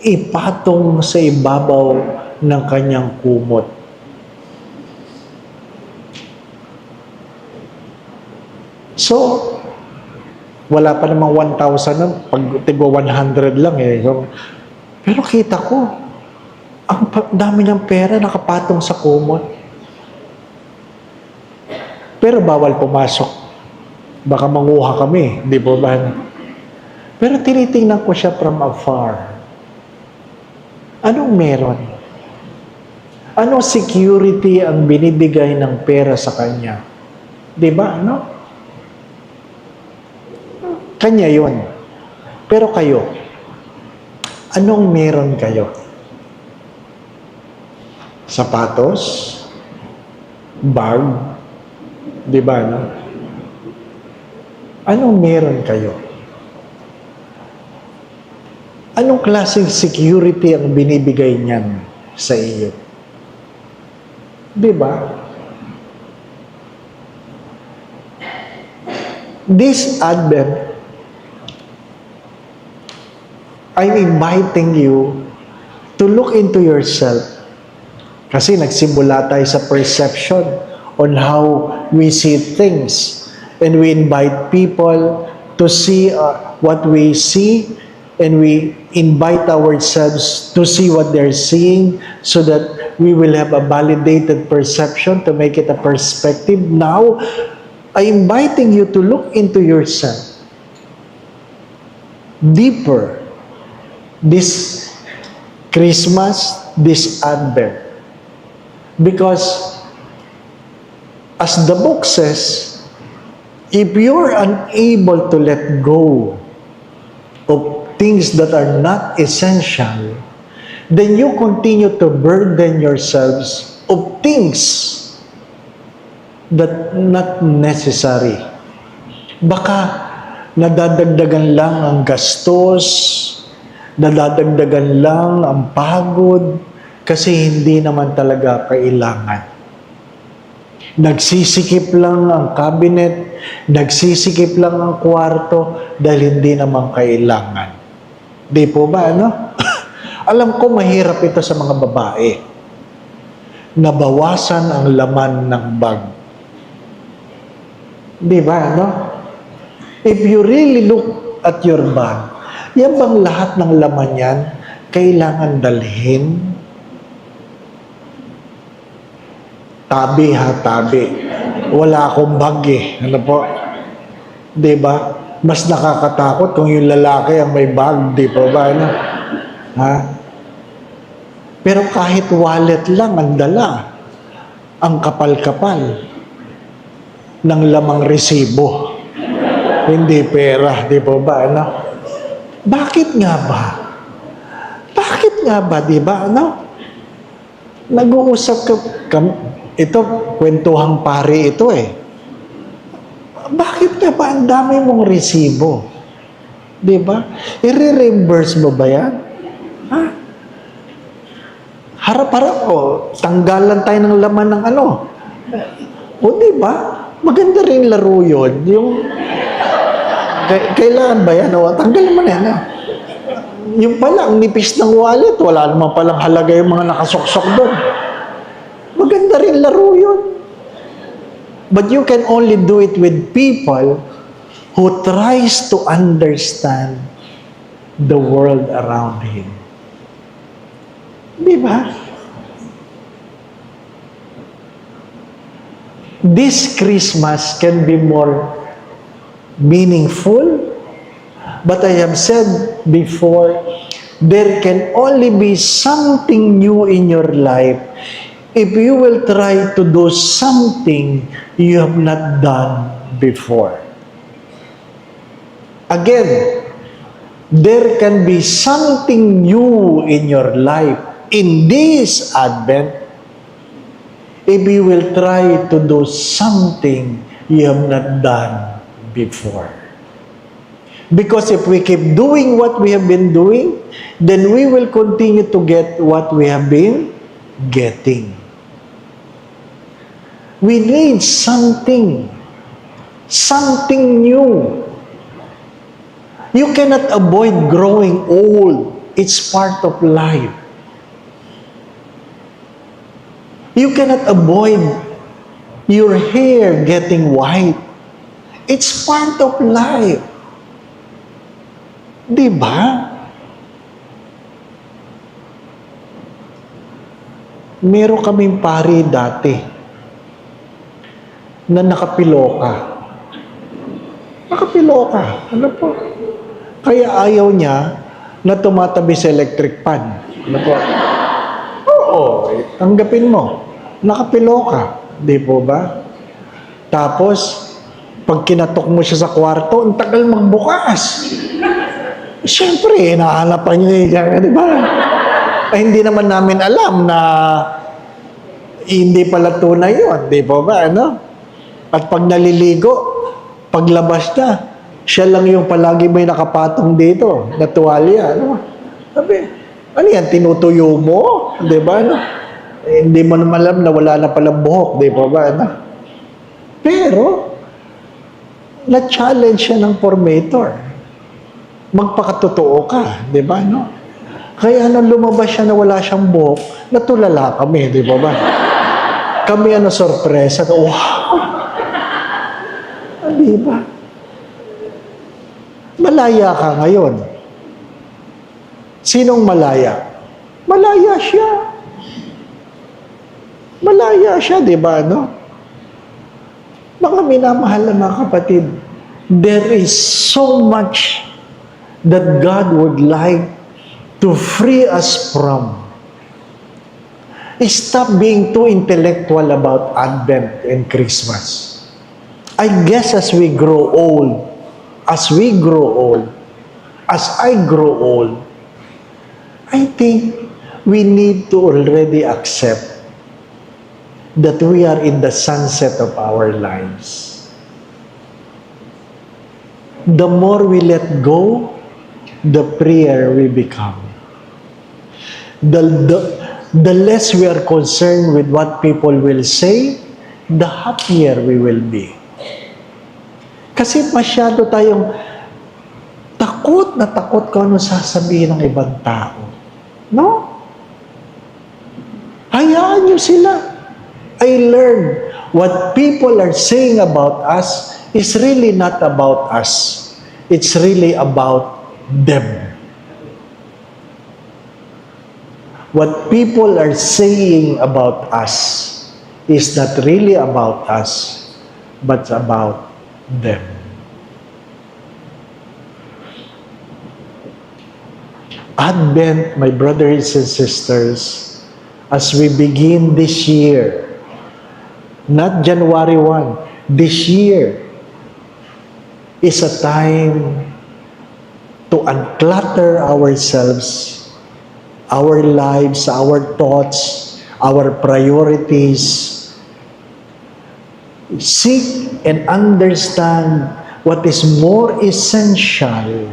A: ipatong sa ibabaw ng kanyang kumot. So, wala pa namang 1,000 nun, pag tigwa 100 lang eh. So, pero kita ko, ang dami niyang pera nakapatong sa kumot. Pero bawal pumasok. Baka manguha kami, di ba ba? Pero tinitingnan ko siya from afar. Anong meron? Anong security ang binibigay ng pera sa kanya? Di ba? Ano? Kanya yun. Pero kayo, anong meron kayo? Sapatos? Bag? Di ba, no? Anong meron kayo? Anong klaseng security ang binibigay niyan sa iyo? Di ba? This Advent, I'm inviting you to look into yourself. Kasi nagsimula tayo sa perception on how we see things. And we invite people to see what we see, and we invite ourselves to see what they're seeing so that we will have a validated perception to make it a perspective. Now, I'm inviting you to look into yourself deeper this Christmas, this Advent. Because as the book says, if you're unable to let go of things that are not essential, then you continue to burden yourselves of things that not necessary. Baka nadadagdagan lang ang gastos, nadadagdagan lang ang pagod, kasi hindi naman talaga kailangan. Nagsisikip lang ang cabinet, nagsisikip lang ang kwarto, dahil hindi naman kailangan. Di po ba, ano? Alam ko mahirap ito sa mga babae. Nabawasan ang laman ng bag. Di ba, ano? If you really look at your bag, yan bang lahat ng laman yan kailangan dalhin? Tabi ha, tabi. Wala akong bag eh. Ano po? Di ba? Mas nakakatakot kung yung lalaki ang may bag. Di po ba? Ano? Ha? Pero kahit wallet lang ang dala, ang kapal-kapal ng lamang resibo. Hindi pera. Di po ba? Ano? Bakit nga ba? Bakit nga ba? Di ba? Ano? Nag-uusap ka ito, kwentuhang pare ito eh. Bakit nga ba ang dami mong resibo? Di ba? I-reimburse mo ba yan? Ha? Harap-harap o, tanggalan tayo ng laman ng ano. O di ba? Maganda rin laro yun. Yung, kailangan ba yan? O, tanggalan mo na yan. Yung pala, ang nipis ng wallet, wala naman palang halaga yung mga nakasoksok doon. Maganda rin laro yun. But you can only do it with people who tries to understand the world around him. Di ba? This Christmas can be more meaningful, but I have said before, there can only be something new in your life if you will try to do something you have not done before. Again, there can be something new in your life in this Advent if you will try to do something you have not done before. Because if we keep doing what we have been doing, then we will continue to get what we have been getting. We need something new. You cannot avoid growing old. It's part of life. You cannot avoid your hair getting white. It's part of life. Di ba? Meron kaming pari dati na nakapiloka. Nakapiloka. Ano po? Kaya ayaw niya na tumatabi sa electric fan. Ano po? Oo, tanggapin mo. Nakapiloka. Di po ba? Tapos, pag kinatok mo siya sa kwarto, ang tagal magbukas. Siyempre, nahanapan niyo di ba? Ay, hindi naman namin alam na hindi pala tunay yun. Di po ba? Ano? At pag naliligo, paglabas niya, siya lang yung palagi may nakapatong dito, na tuwalya. Ano? Sabi, ano yan, tinutuyo mo? Di ba? Ano? Eh, hindi mo naman alam na wala na palang buhok. Di ba? Ano? Pero, na-challenge siya ng formator. Magpakatotoo ka. Di ba? No? Kaya nung lumabas siya na wala siyang buhok, natulala kami. Di ba ba? Kami sorpresa. Wow! Di ba? Malaya ka ngayon. Sinong malaya? Malaya siya. Malaya siya, di ba, no? Mga minamahal na mga kapatid, there is so much that God would like to free us from. Stop being too intellectual about Advent and Christmas. I guess as we grow old, as I grow old, I think we need to already accept that we are in the sunset of our lives. The more we let go, the freer we become. The less we are concerned with what people will say, the happier we will be. Kasi masyado tayong takot na takot kung ano sasabihin ng ibang tao. No? Hayaan nyo sila. I learned what people are saying about us is really not about us. It's really about them. What people are saying about us is not really about us, but about them. Advent, my brothers and sisters, as we begin this year, not January 1, this year is a time to unclutter ourselves, our lives, our thoughts, our priorities. Seek and understand what is more essential.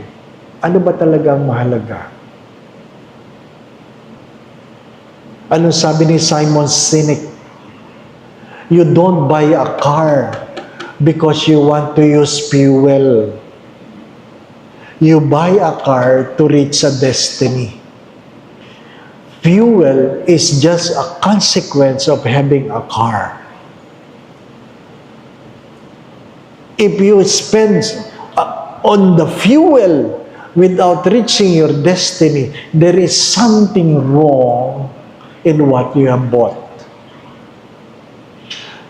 A: Ano ba talagang mahalaga? Anong sabi ni Simon Sinek? You don't buy a car because you want to use fuel. You buy a car to reach a destiny. Fuel is just a consequence of having a car. If you spend on the fuel without reaching your destiny, there is something wrong in what you have bought.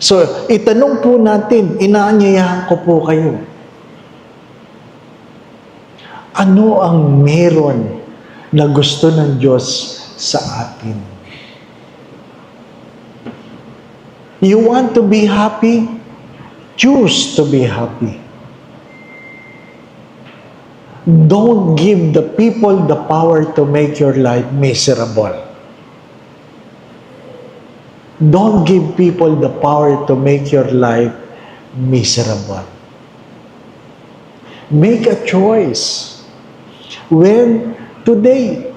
A: So, itanong po natin, inaanyayahan ko po kayo. Ano ang meron na gusto ng Diyos sa atin? You want to be happy? Choose to be happy. Don't give the people the power to make your life miserable. Don't give people the power to make your life miserable. Make a choice. When? Today.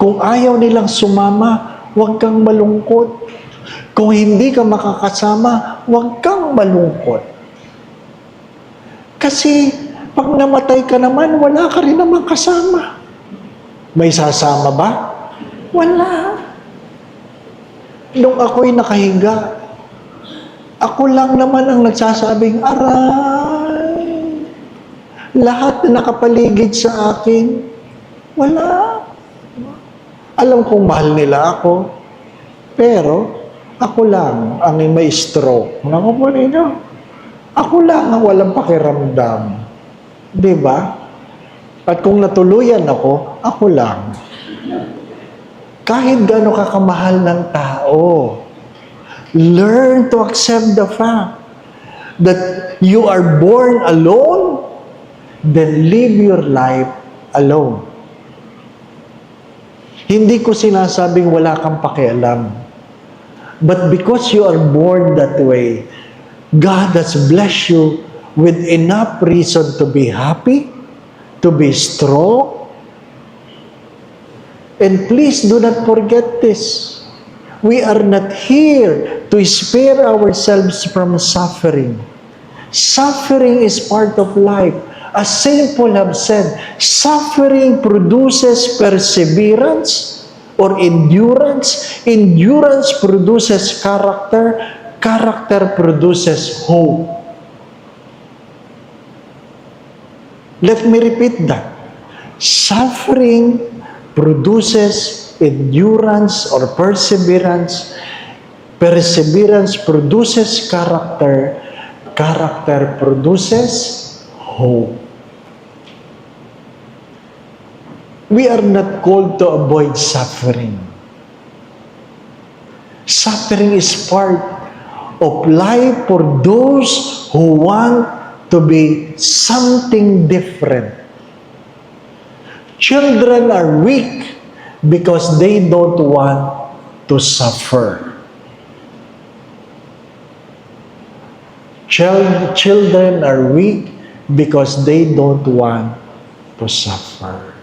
A: Kung ayaw nilang sumama, huwag kang malungkot. Kung hindi ka makakasama, huwag kang malungkot. Kasi, pag namatay ka naman, wala ka rin naman kasama. May sasama ba? Wala. Nung ako'y nakahiga, ako lang naman ang nagsasabing, aray. Lahat na nakapaligid sa akin, wala. Alam kong mahal nila ako, pero ako lang ang may stroke. Naku po ninyo, ako lang ang walang pakiramdam. Diba? At kung natuluyan ako, ako lang. Kahit gaano kakamahal ng tao, learn to accept the fact that you are born alone, then live your life alone. Hindi ko sinasabing wala kang pakialam. But because you are born that way, God has blessed you with enough reason to be happy, to be strong. And please do not forget this. We are not here to spare ourselves from suffering. Suffering is part of life. As St. Paul have said, suffering produces perseverance or endurance. Endurance produces character. Character produces hope. Let me repeat that. Suffering produces endurance or perseverance. Perseverance produces character. Character produces hope. We are not called to avoid suffering. Suffering is part of life for those who want to be something different. Children are weak because they don't want to suffer. Children are weak because they don't want to suffer.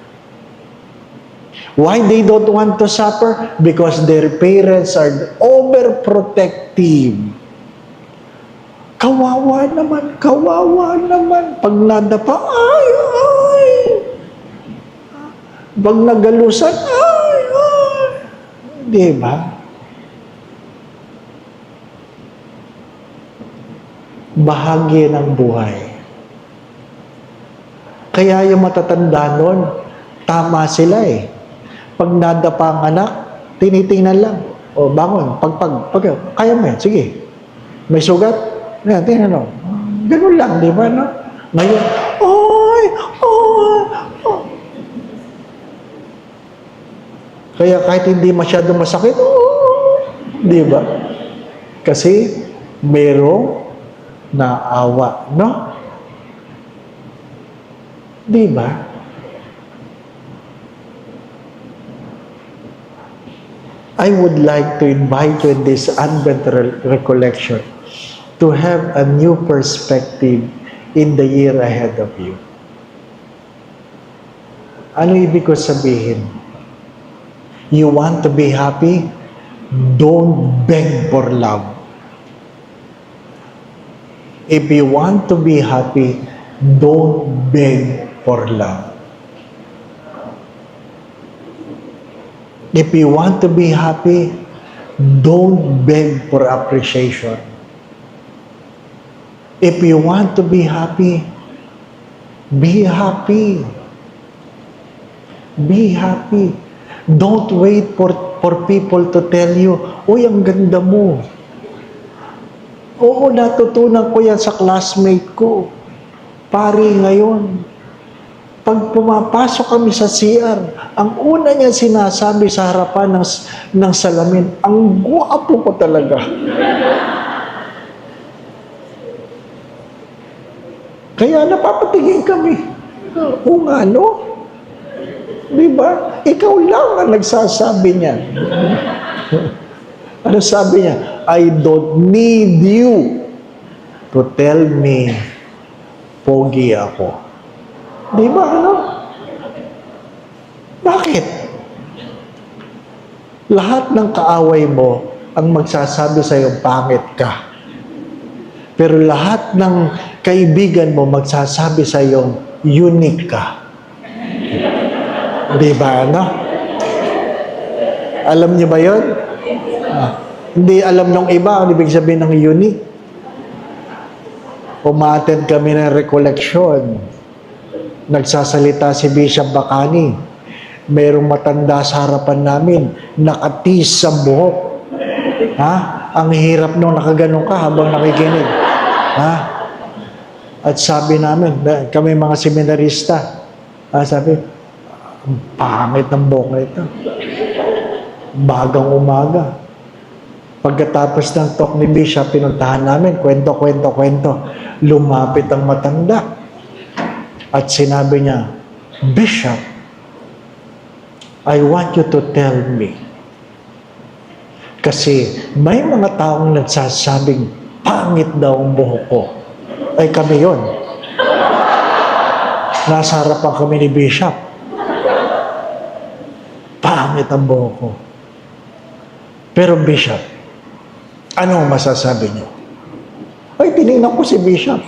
A: Why they don't want to suffer? Because their parents are overprotective. Kawawa naman, kawawa naman. Pag nadapa, ay, ay. Pag nagalusan, ay, ay. Di ba? Bahagi ng buhay. Kaya yung matatanda nun, tama sila eh. Pag nadapa ang anak, tinitingnan lang. O, bangon, kaya mo yan, sige. May sugat? Yan, tingnan mo. Ganun lang, di ba, no? Ngayon, oy, oy, oy. Kaya kahit hindi masyadong masakit, di ba? Kasi, merong naawa, no? Di ba? I would like to invite you in this Advent recollection to have a new perspective in the year ahead of you. Ano ibig ko sabihin? You want to be happy? Don't beg for love. If you want to be happy, don't beg for love. If you want to be happy, don't beg for appreciation. If you want to be happy, be happy. Be happy. Don't wait for people to tell you, uy, ang ganda mo. Oo, natutunan ko yan sa classmate ko. Pari ngayon. Pag pumapasok kami sa CR, ang una niya sinasabi sa harapan ng salamin, ang guwapo ko talaga. Kaya napapatigil kami. Oo nga, no? Diba? Ikaw lang ang nagsasabi niya. Ano sabi niya? I don't need you to tell me pogi ako. Di ba, ano? Bakit? Lahat ng kaaway mo ang magsasabi sa iyo, pangit ka. Pero lahat ng kaibigan mo magsasabi sa iyo, unique ka. Di ba, ano? Alam niyo ba yun? Hindi alam ng iba ang ibig sabihin ng unique. Umattend kami ng recollection. Nagsasalita si Bishop Bacani. Merong matanda sa harapan namin, nakatis sa buhok. Ha? Ang hirap nung nakaganon ka habang nakikinig. Ha? At sabi namin, kami mga seminarista, sabi, ang pangit ng buhok na ito. Bagang umaga. Pagkatapos ng talk ni Bishop, pinuntahan namin, kwento. Lumapit ang matanda. At sinabi niya, Bishop, I want you to tell me. Kasi may mga taong nagsasabing, pangit daw ang buhok ko. Ay kami yon. Nasa harapan kami ni Bishop. Pangit ang buhok ko. Pero Bishop, anong masasabi niyo? Ay, tinignan ko si Bishop.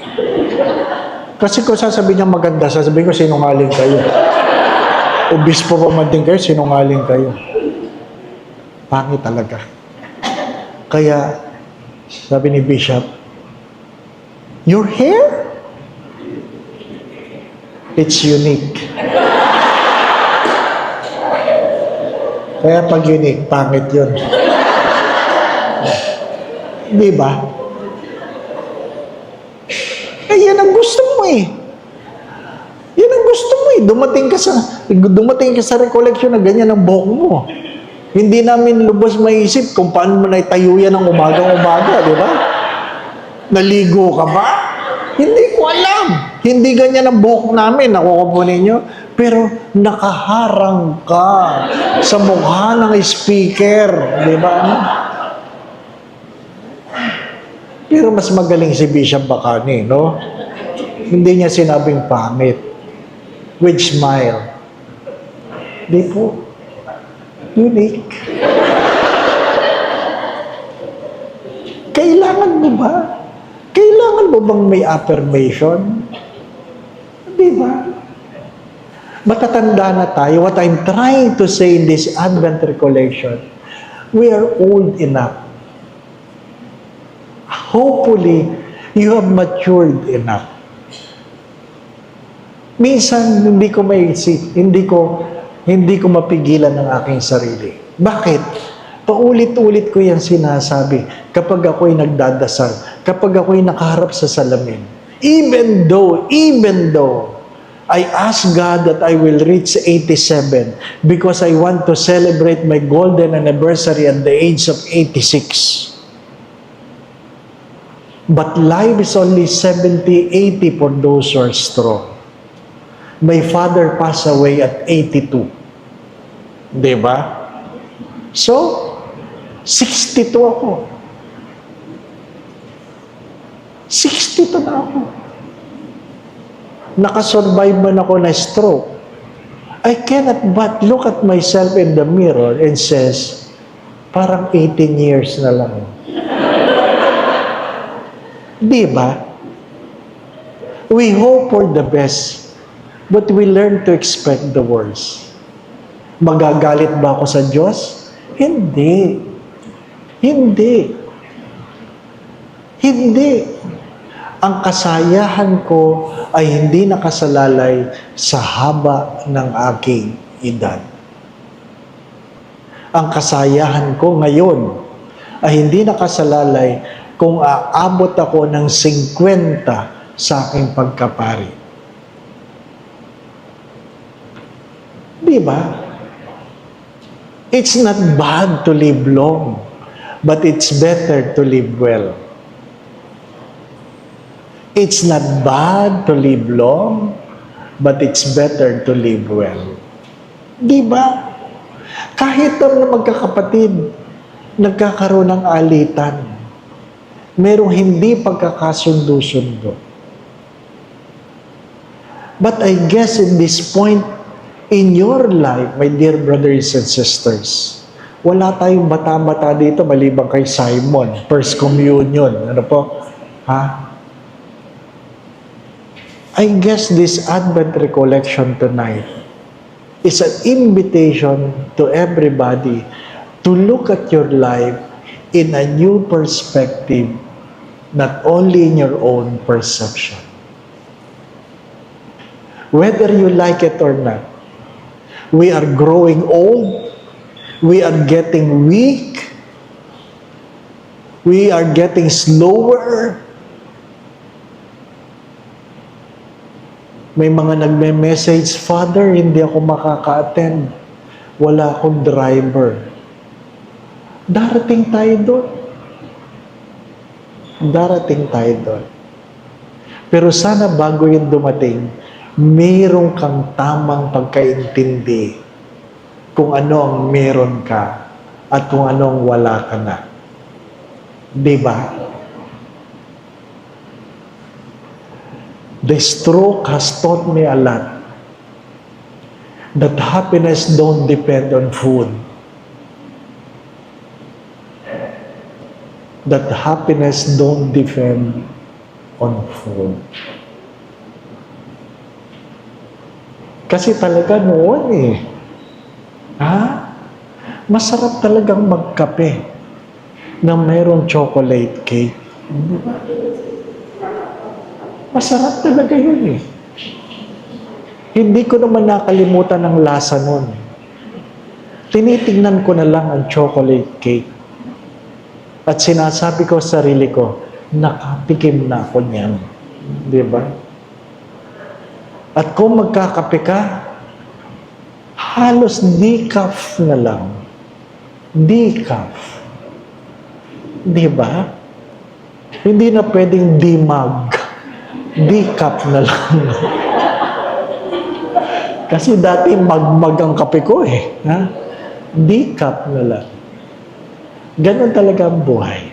A: Kasi kung sasabihin niya maganda, sasabihin ko sinungaling kayo. Obispo pa man din kayo, sinungaling kayo. Pangit talaga. Kaya, sabi ni Bishop, your hair? It's unique. Kaya pag unique, pangit yun. Di ba? Yan ang gusto mo eh. Yan ang gusto mo eh. Dumating ka sa recollection na ganyan ang buhok mo. Hindi namin lubos maisip kung paano mo naitayo yan ng umagang-umaga, di ba? Naligo ka ba? Hindi ko alam. Hindi ganyan ang buhok namin. Nakuha po ninyo. Pero nakaharang ka sa mukha ng speaker. Di ba? Pero mas magaling si Bishop Bacani, no? Hindi niya sinabing pangit. With smile. Di po. Unique. Kailangan mo ba? Kailangan mo bang may affirmation? Di ba? Matatanda na tayo. What I'm trying to say in this Advent recollection, we are old enough. Hopefully, you have matured enough. Minsan, hindi ko maisip, hindi ko mapigilan ng aking sarili. Bakit? Paulit-ulit ko yan sinasabi kapag ako'y nagdadasal, kapag ako'y nakaharap sa salamin. Even though I ask God that I will reach 87 because I want to celebrate my golden anniversary at the age of 86. But life is only 70, 80 for those who are strong. My father passed away at 82. Diba? So, 62 ako. 62 na ako. Nakasurvive man ako na stroke. I cannot but look at myself in the mirror and says, parang 18 years na lang. Diba? We hope for the best, but we learn to expect the worst. Magagalit ba ako sa Diyos? Hindi. Hindi. Hindi. Ang kasayahan ko ay hindi nakasalalay sa haba ng aking edad. Ang kasayahan ko ngayon ay hindi nakasalalay kung aabot ako ng 50 sa aking pagkapari. Di ba? It's not bad to live long, but it's better to live well. It's not bad to live long, but it's better to live well. Di ba? Kahit na magkakapatid, nagkakaroon ng alitan, merong hindi pagkakasundo-sundo. But I guess in this point, in your life, my dear brothers and sisters, wala tayong bata-bata dito maliban kay Simon, First Communion. Ano po? Ha? I guess this Advent recollection tonight is an invitation to everybody to look at your life in a new perspective, not only in your own perception. Whether you like it or not, we are growing old, we are getting weak, we are getting slower. May mga nagme-message, Father, hindi ako makaka-attend. Wala akong driver. Darating tayo doon. Darating tayo doon. Pero sana bago yun dumating, mayroon kang tamang pagkaintindi kung ano ang meron ka at kung anong wala ka na. Diba? The stroke has taught me a lot that happiness don't depend on food. That happiness don't depend on food. Kasi talaga noon masarap talagang magkape na mayroong chocolate cake. Masarap talaga yun Hindi ko naman nakalimutan ang lasa nun. Tinitingnan ko na lang ang chocolate cake. At sinasabi ko sa sarili ko, nakatikim na ako niyan. Di ba? At kung magkakape ka, halos decaf na lang. Decaf. Di ba? Hindi na pwedeng demag. Decaf na lang. Kasi dati magmag ang kape ko eh. Ha? Decaf na lang. Ganon talaga ang buhay.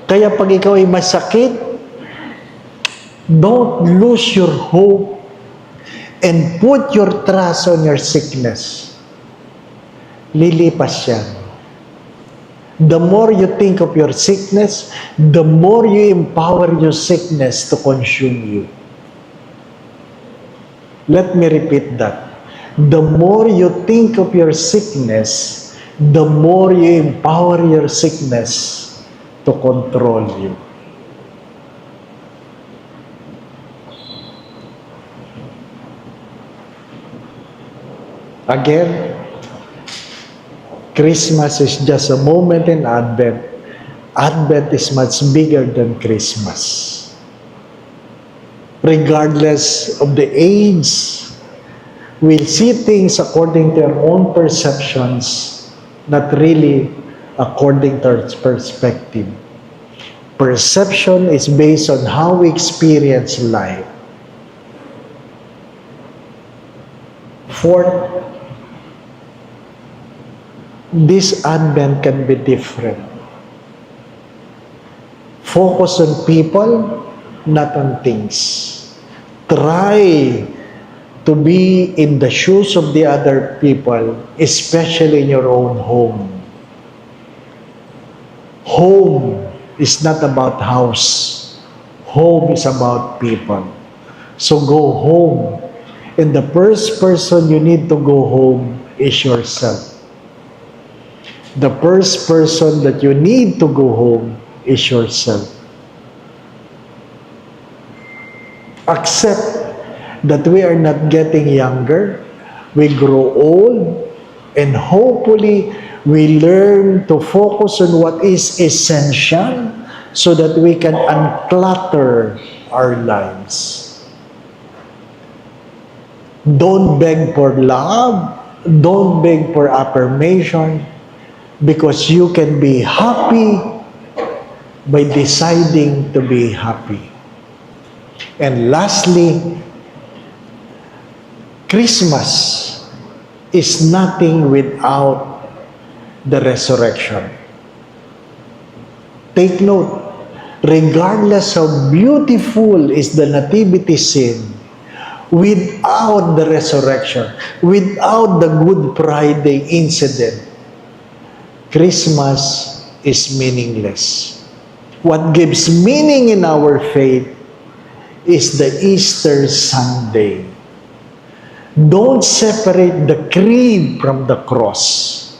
A: Kaya pag ikaw ay masakit, don't lose your hope and put your trust on your sickness. Lilipas yan. The more you think of your sickness, the more you empower your sickness to consume you. Let me repeat that. The more you think of your sickness, the more you empower your sickness to control you. Again, Christmas is just a moment in Advent. Advent is much bigger than Christmas. Regardless of the age, we'll see things according to our own perceptions, not really according to our perspective. Perception is based on how we experience life. Fourth, this Advent can be different. Focus on people, not on things. Try to be in the shoes of the other people, especially in your own home. Home is not about house. Home is about people. So go home. And the first person you need to go home is yourself. The first person that you need to go home is yourself. Accept that we are not getting younger, we grow old, and hopefully we learn to focus on what is essential so that we can unclutter our lives. Don't beg for love, don't beg for affirmation, because you can be happy by deciding to be happy. And lastly, Christmas is nothing without the resurrection. Take note, regardless how beautiful is the nativity scene, without the resurrection, without the Good Friday incident, Christmas is meaningless. What gives meaning in our faith is the Easter Sunday. Don't separate the creed from the cross.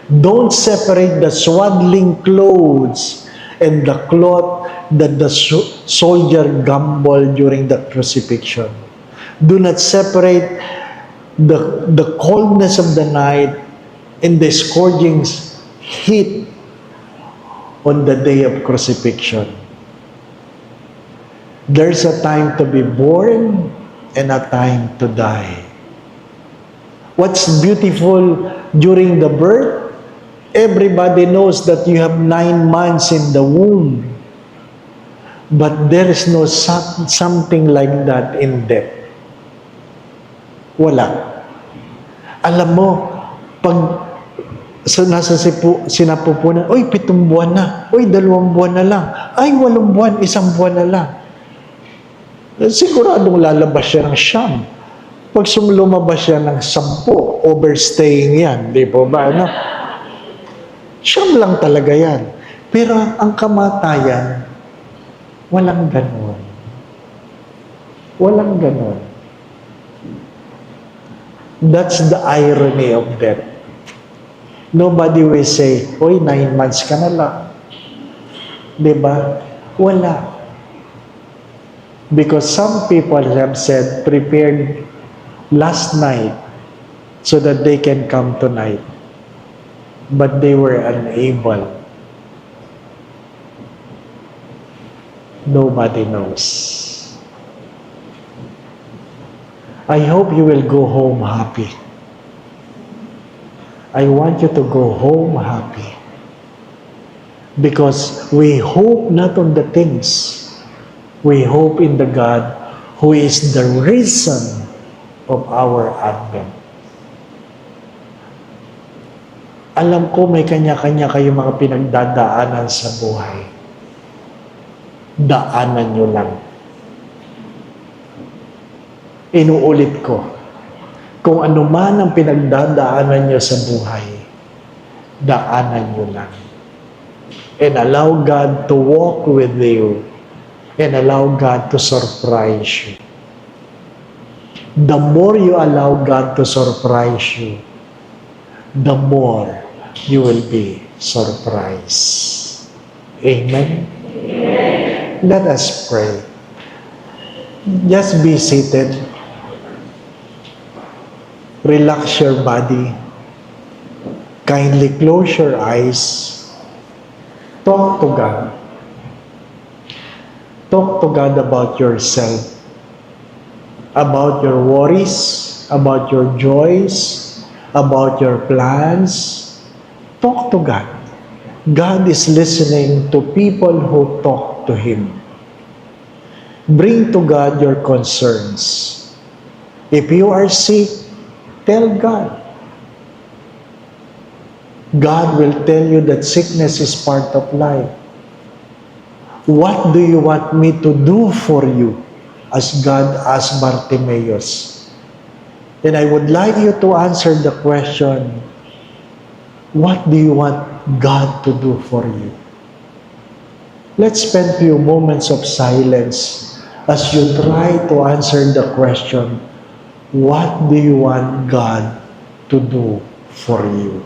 A: Don't separate the swaddling clothes and the cloth that the soldier gambled during the crucifixion. Do not separate the coldness of the night and the scourging heat on the day of crucifixion. There's a time to be born and a time to die. What's beautiful during the birth? Everybody knows that you have 9 months in the womb. But there is no something like that in death. Wala. Alam mo, pag nasa sinapupunan, oy, 7 buwan na. Oy, 2 buwan na lang. Ay, 8 buwan, 1 buwan na lang. Siguradong lalabas siya ng 9. Pag lumabas siya ng 10, overstaying yan. Di po ba? Ano? 9 lang talaga yan. Pero ang kamatayan, walang ganon. Walang ganon. That's the irony of death. Nobody will say, oy, 9 months ka na lang. Diba? Wala. Because some people have said, prepared last night so that they can come tonight. But they were unable. Nobody knows. I hope you will go home happy. I want you to go home happy. Because we hope not on the things. We hope in the God who is the reason of our advent. Alam ko may kanya-kanya kayo mga pinagdadaanan sa buhay. Daanan nyo lang. Inuulit ko, kung ano man ang pinagdadaanan nyo sa buhay, daanan nyo lang. And allow God to walk with you. And allow God to surprise you. The more you allow God to surprise you, the more you will be surprised. Amen? Amen. Let us pray. Just be seated. Relax your body. Kindly close your eyes. Talk to God. Talk to God about yourself, about your worries, about your joys, about your plans. Talk to God. God is listening to people who talk to Him. Bring to God your concerns. If you are sick, tell God. God will tell you that sickness is part of life. What do you want me to do for you? As God asked Bartimaeus. And I would like you to answer the question, what do you want God to do for you? Let's spend a few moments of silence as you try to answer the question, what do you want God to do for you?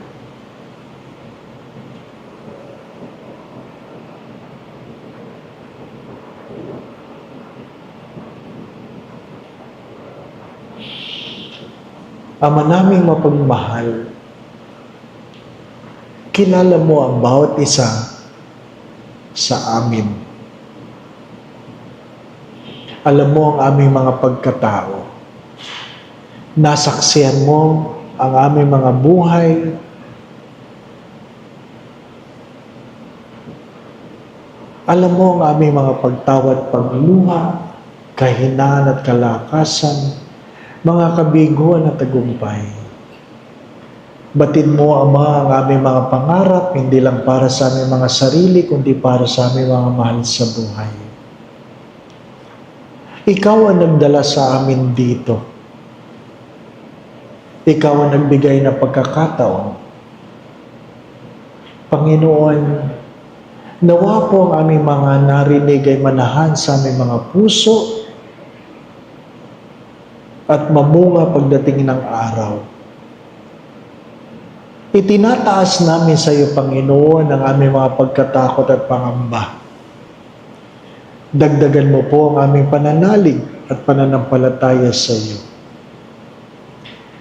A: Ama naming mapagmahal, kilala mo ang bawat isa sa amin. Alam mo ang aming mga pagkatao. Nasaksihan mo ang aming mga buhay. Alam mo ang aming mga pagtawad, pagluha, kahinaan at kalakasan, mga kabiguan at tagumpay. Batid mo, Ama, ang aming mga pangarap, hindi lang para sa aming mga sarili, kundi para sa aming mga mahal sa buhay. Ikaw ang nagdala sa amin dito. Ikaw ang nagbigay ng pagkakataon. Panginoon, nawa po ang aming mga narinig ay manahan sa aming mga puso at mamunga pagdating ng araw. Itinataas namin sa iyo, Panginoon, ang aming mga pagkatakot at pangamba. Dagdagan mo po ang aming pananalig at pananampalataya sa iyo.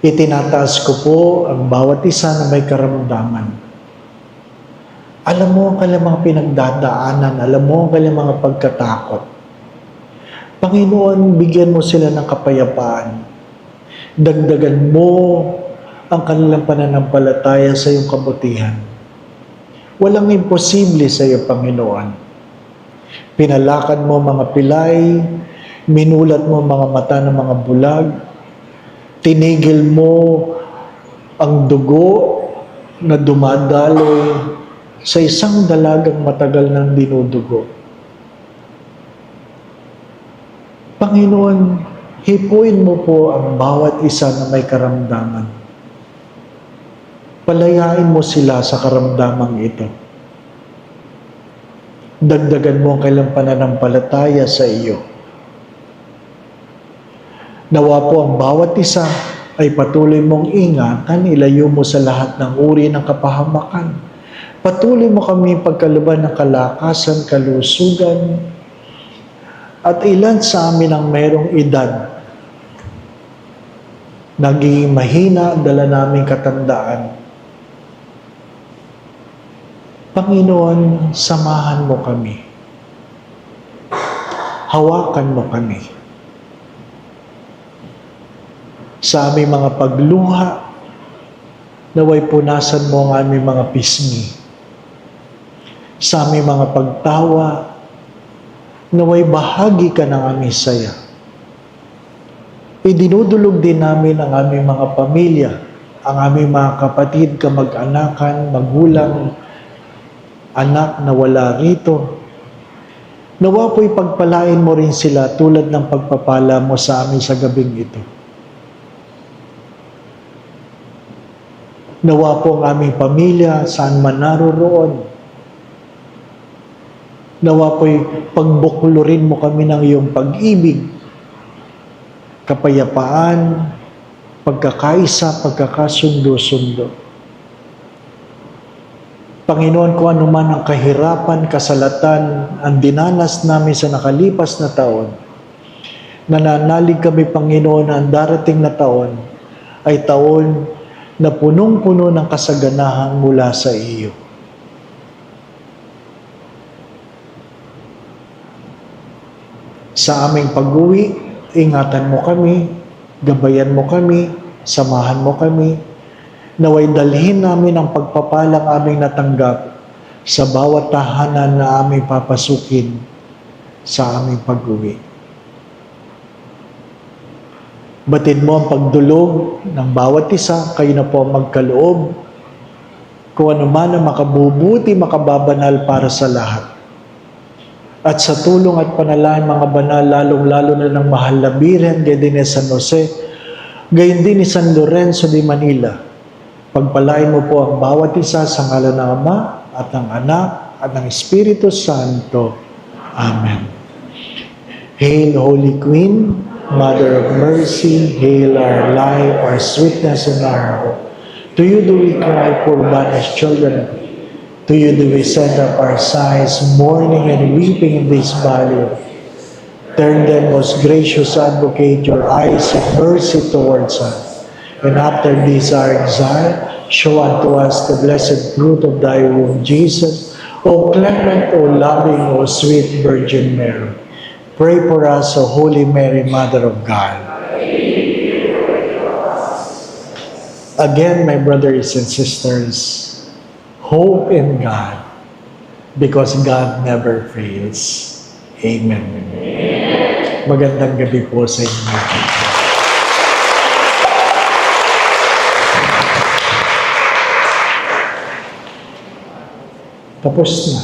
A: Itinataas ko po ang bawat isa na may karamdaman. Alam mo ang kanilang mga pinagdadaanan, alam mo ang kanilang mga pagkatakot. Panginoon, bigyan mo sila ng kapayapaan. Dagdagan mo ang kanilang pananampalataya sa iyong kabutihan. Walang imposible sa iyo, Panginoon. Pinalakad mo mga pilay, minulat mo mga mata ng mga bulag, tinigil mo ang dugo na dumadaloy sa isang dalagang matagal nang dinudugo. Panginoon, hipuin mo po ang bawat isa na may karamdaman. Palayain mo sila sa karamdamang ito. Dagdagan mo ang kailang pananampalataya sa iyo. Nawa po ang bawat isa ay patuloy mong ingatan, ilayo mo sa lahat ng uri ng kapahamakan. Patuloy mo kami pagkaluban ng kalakasan, kalusugan, at ilan sa amin ang mayroong edad, naging mahina, dala naming katandaan. Panginoon, samahan mo kami. Hawakan mo kami. Sa aming mga pagluha, naway punasan mo ang aming mga pisngi. Sa aming mga pagtawa, naway bahagi ka ng aming saya. Idinudulog din namin ang aming mga pamilya, ang aming mga kapatid, kamag-anakan, magulang, anak na wala rito. Nawa po'y pagpalain mo rin sila tulad ng pagpapala mo sa amin sa gabing ito. Nawa po ang aming pamilya, saan man naroroon. Nawa po'y pagbuklurin mo kami ng iyong pag-ibig, kapayapaan, pagkakaisa, pagkakasundo-sundo. Panginoon, kung ano man ang kahirapan, kasalatan, ang dinanas namin sa nakalipas na taon, nananalig kami, Panginoon, na ang darating na taon ay taon na punong-puno ng kasaganahan mula sa iyo. Sa aming pag-uwi, ingatan mo kami, gabayan mo kami, samahan mo kami, naway dalhin namin ang pagpapalang aming natanggap sa bawat tahanan na aming papasukin sa aming pag-uwi. Batid mo ang pagdulog ng bawat isa, kayo na po ang magkaloob, kung ano man ang makabubuti, makababanal para sa lahat. At sa tulong at panalangin mga banal, lalong-lalo na ng mahal na Birhen, gayon din ni San Jose, gayon din ni San Lorenzo de Manila, pagpalain mo po ang bawat isa sa ngalan ng Ama at ng Anak at ng Espiritu Santo. Amen. Hail, Holy Queen, Mother of Mercy, hail our life, our sweetness, and our hope. To you do we cry, poor banished children. To you do we send up our sighs, mourning and weeping in this valley. Turn then, most gracious Advocate, your eyes of mercy towards us. And after this our exile, show unto us the blessed fruit of thy womb, Jesus. O clement, O loving, O sweet Virgin Mary. Pray for us, O Holy Mary, Mother of God. Again, my brothers and sisters, hope in God, because God never fails. Amen. Magandang gabi po sa inyo. Tapos na.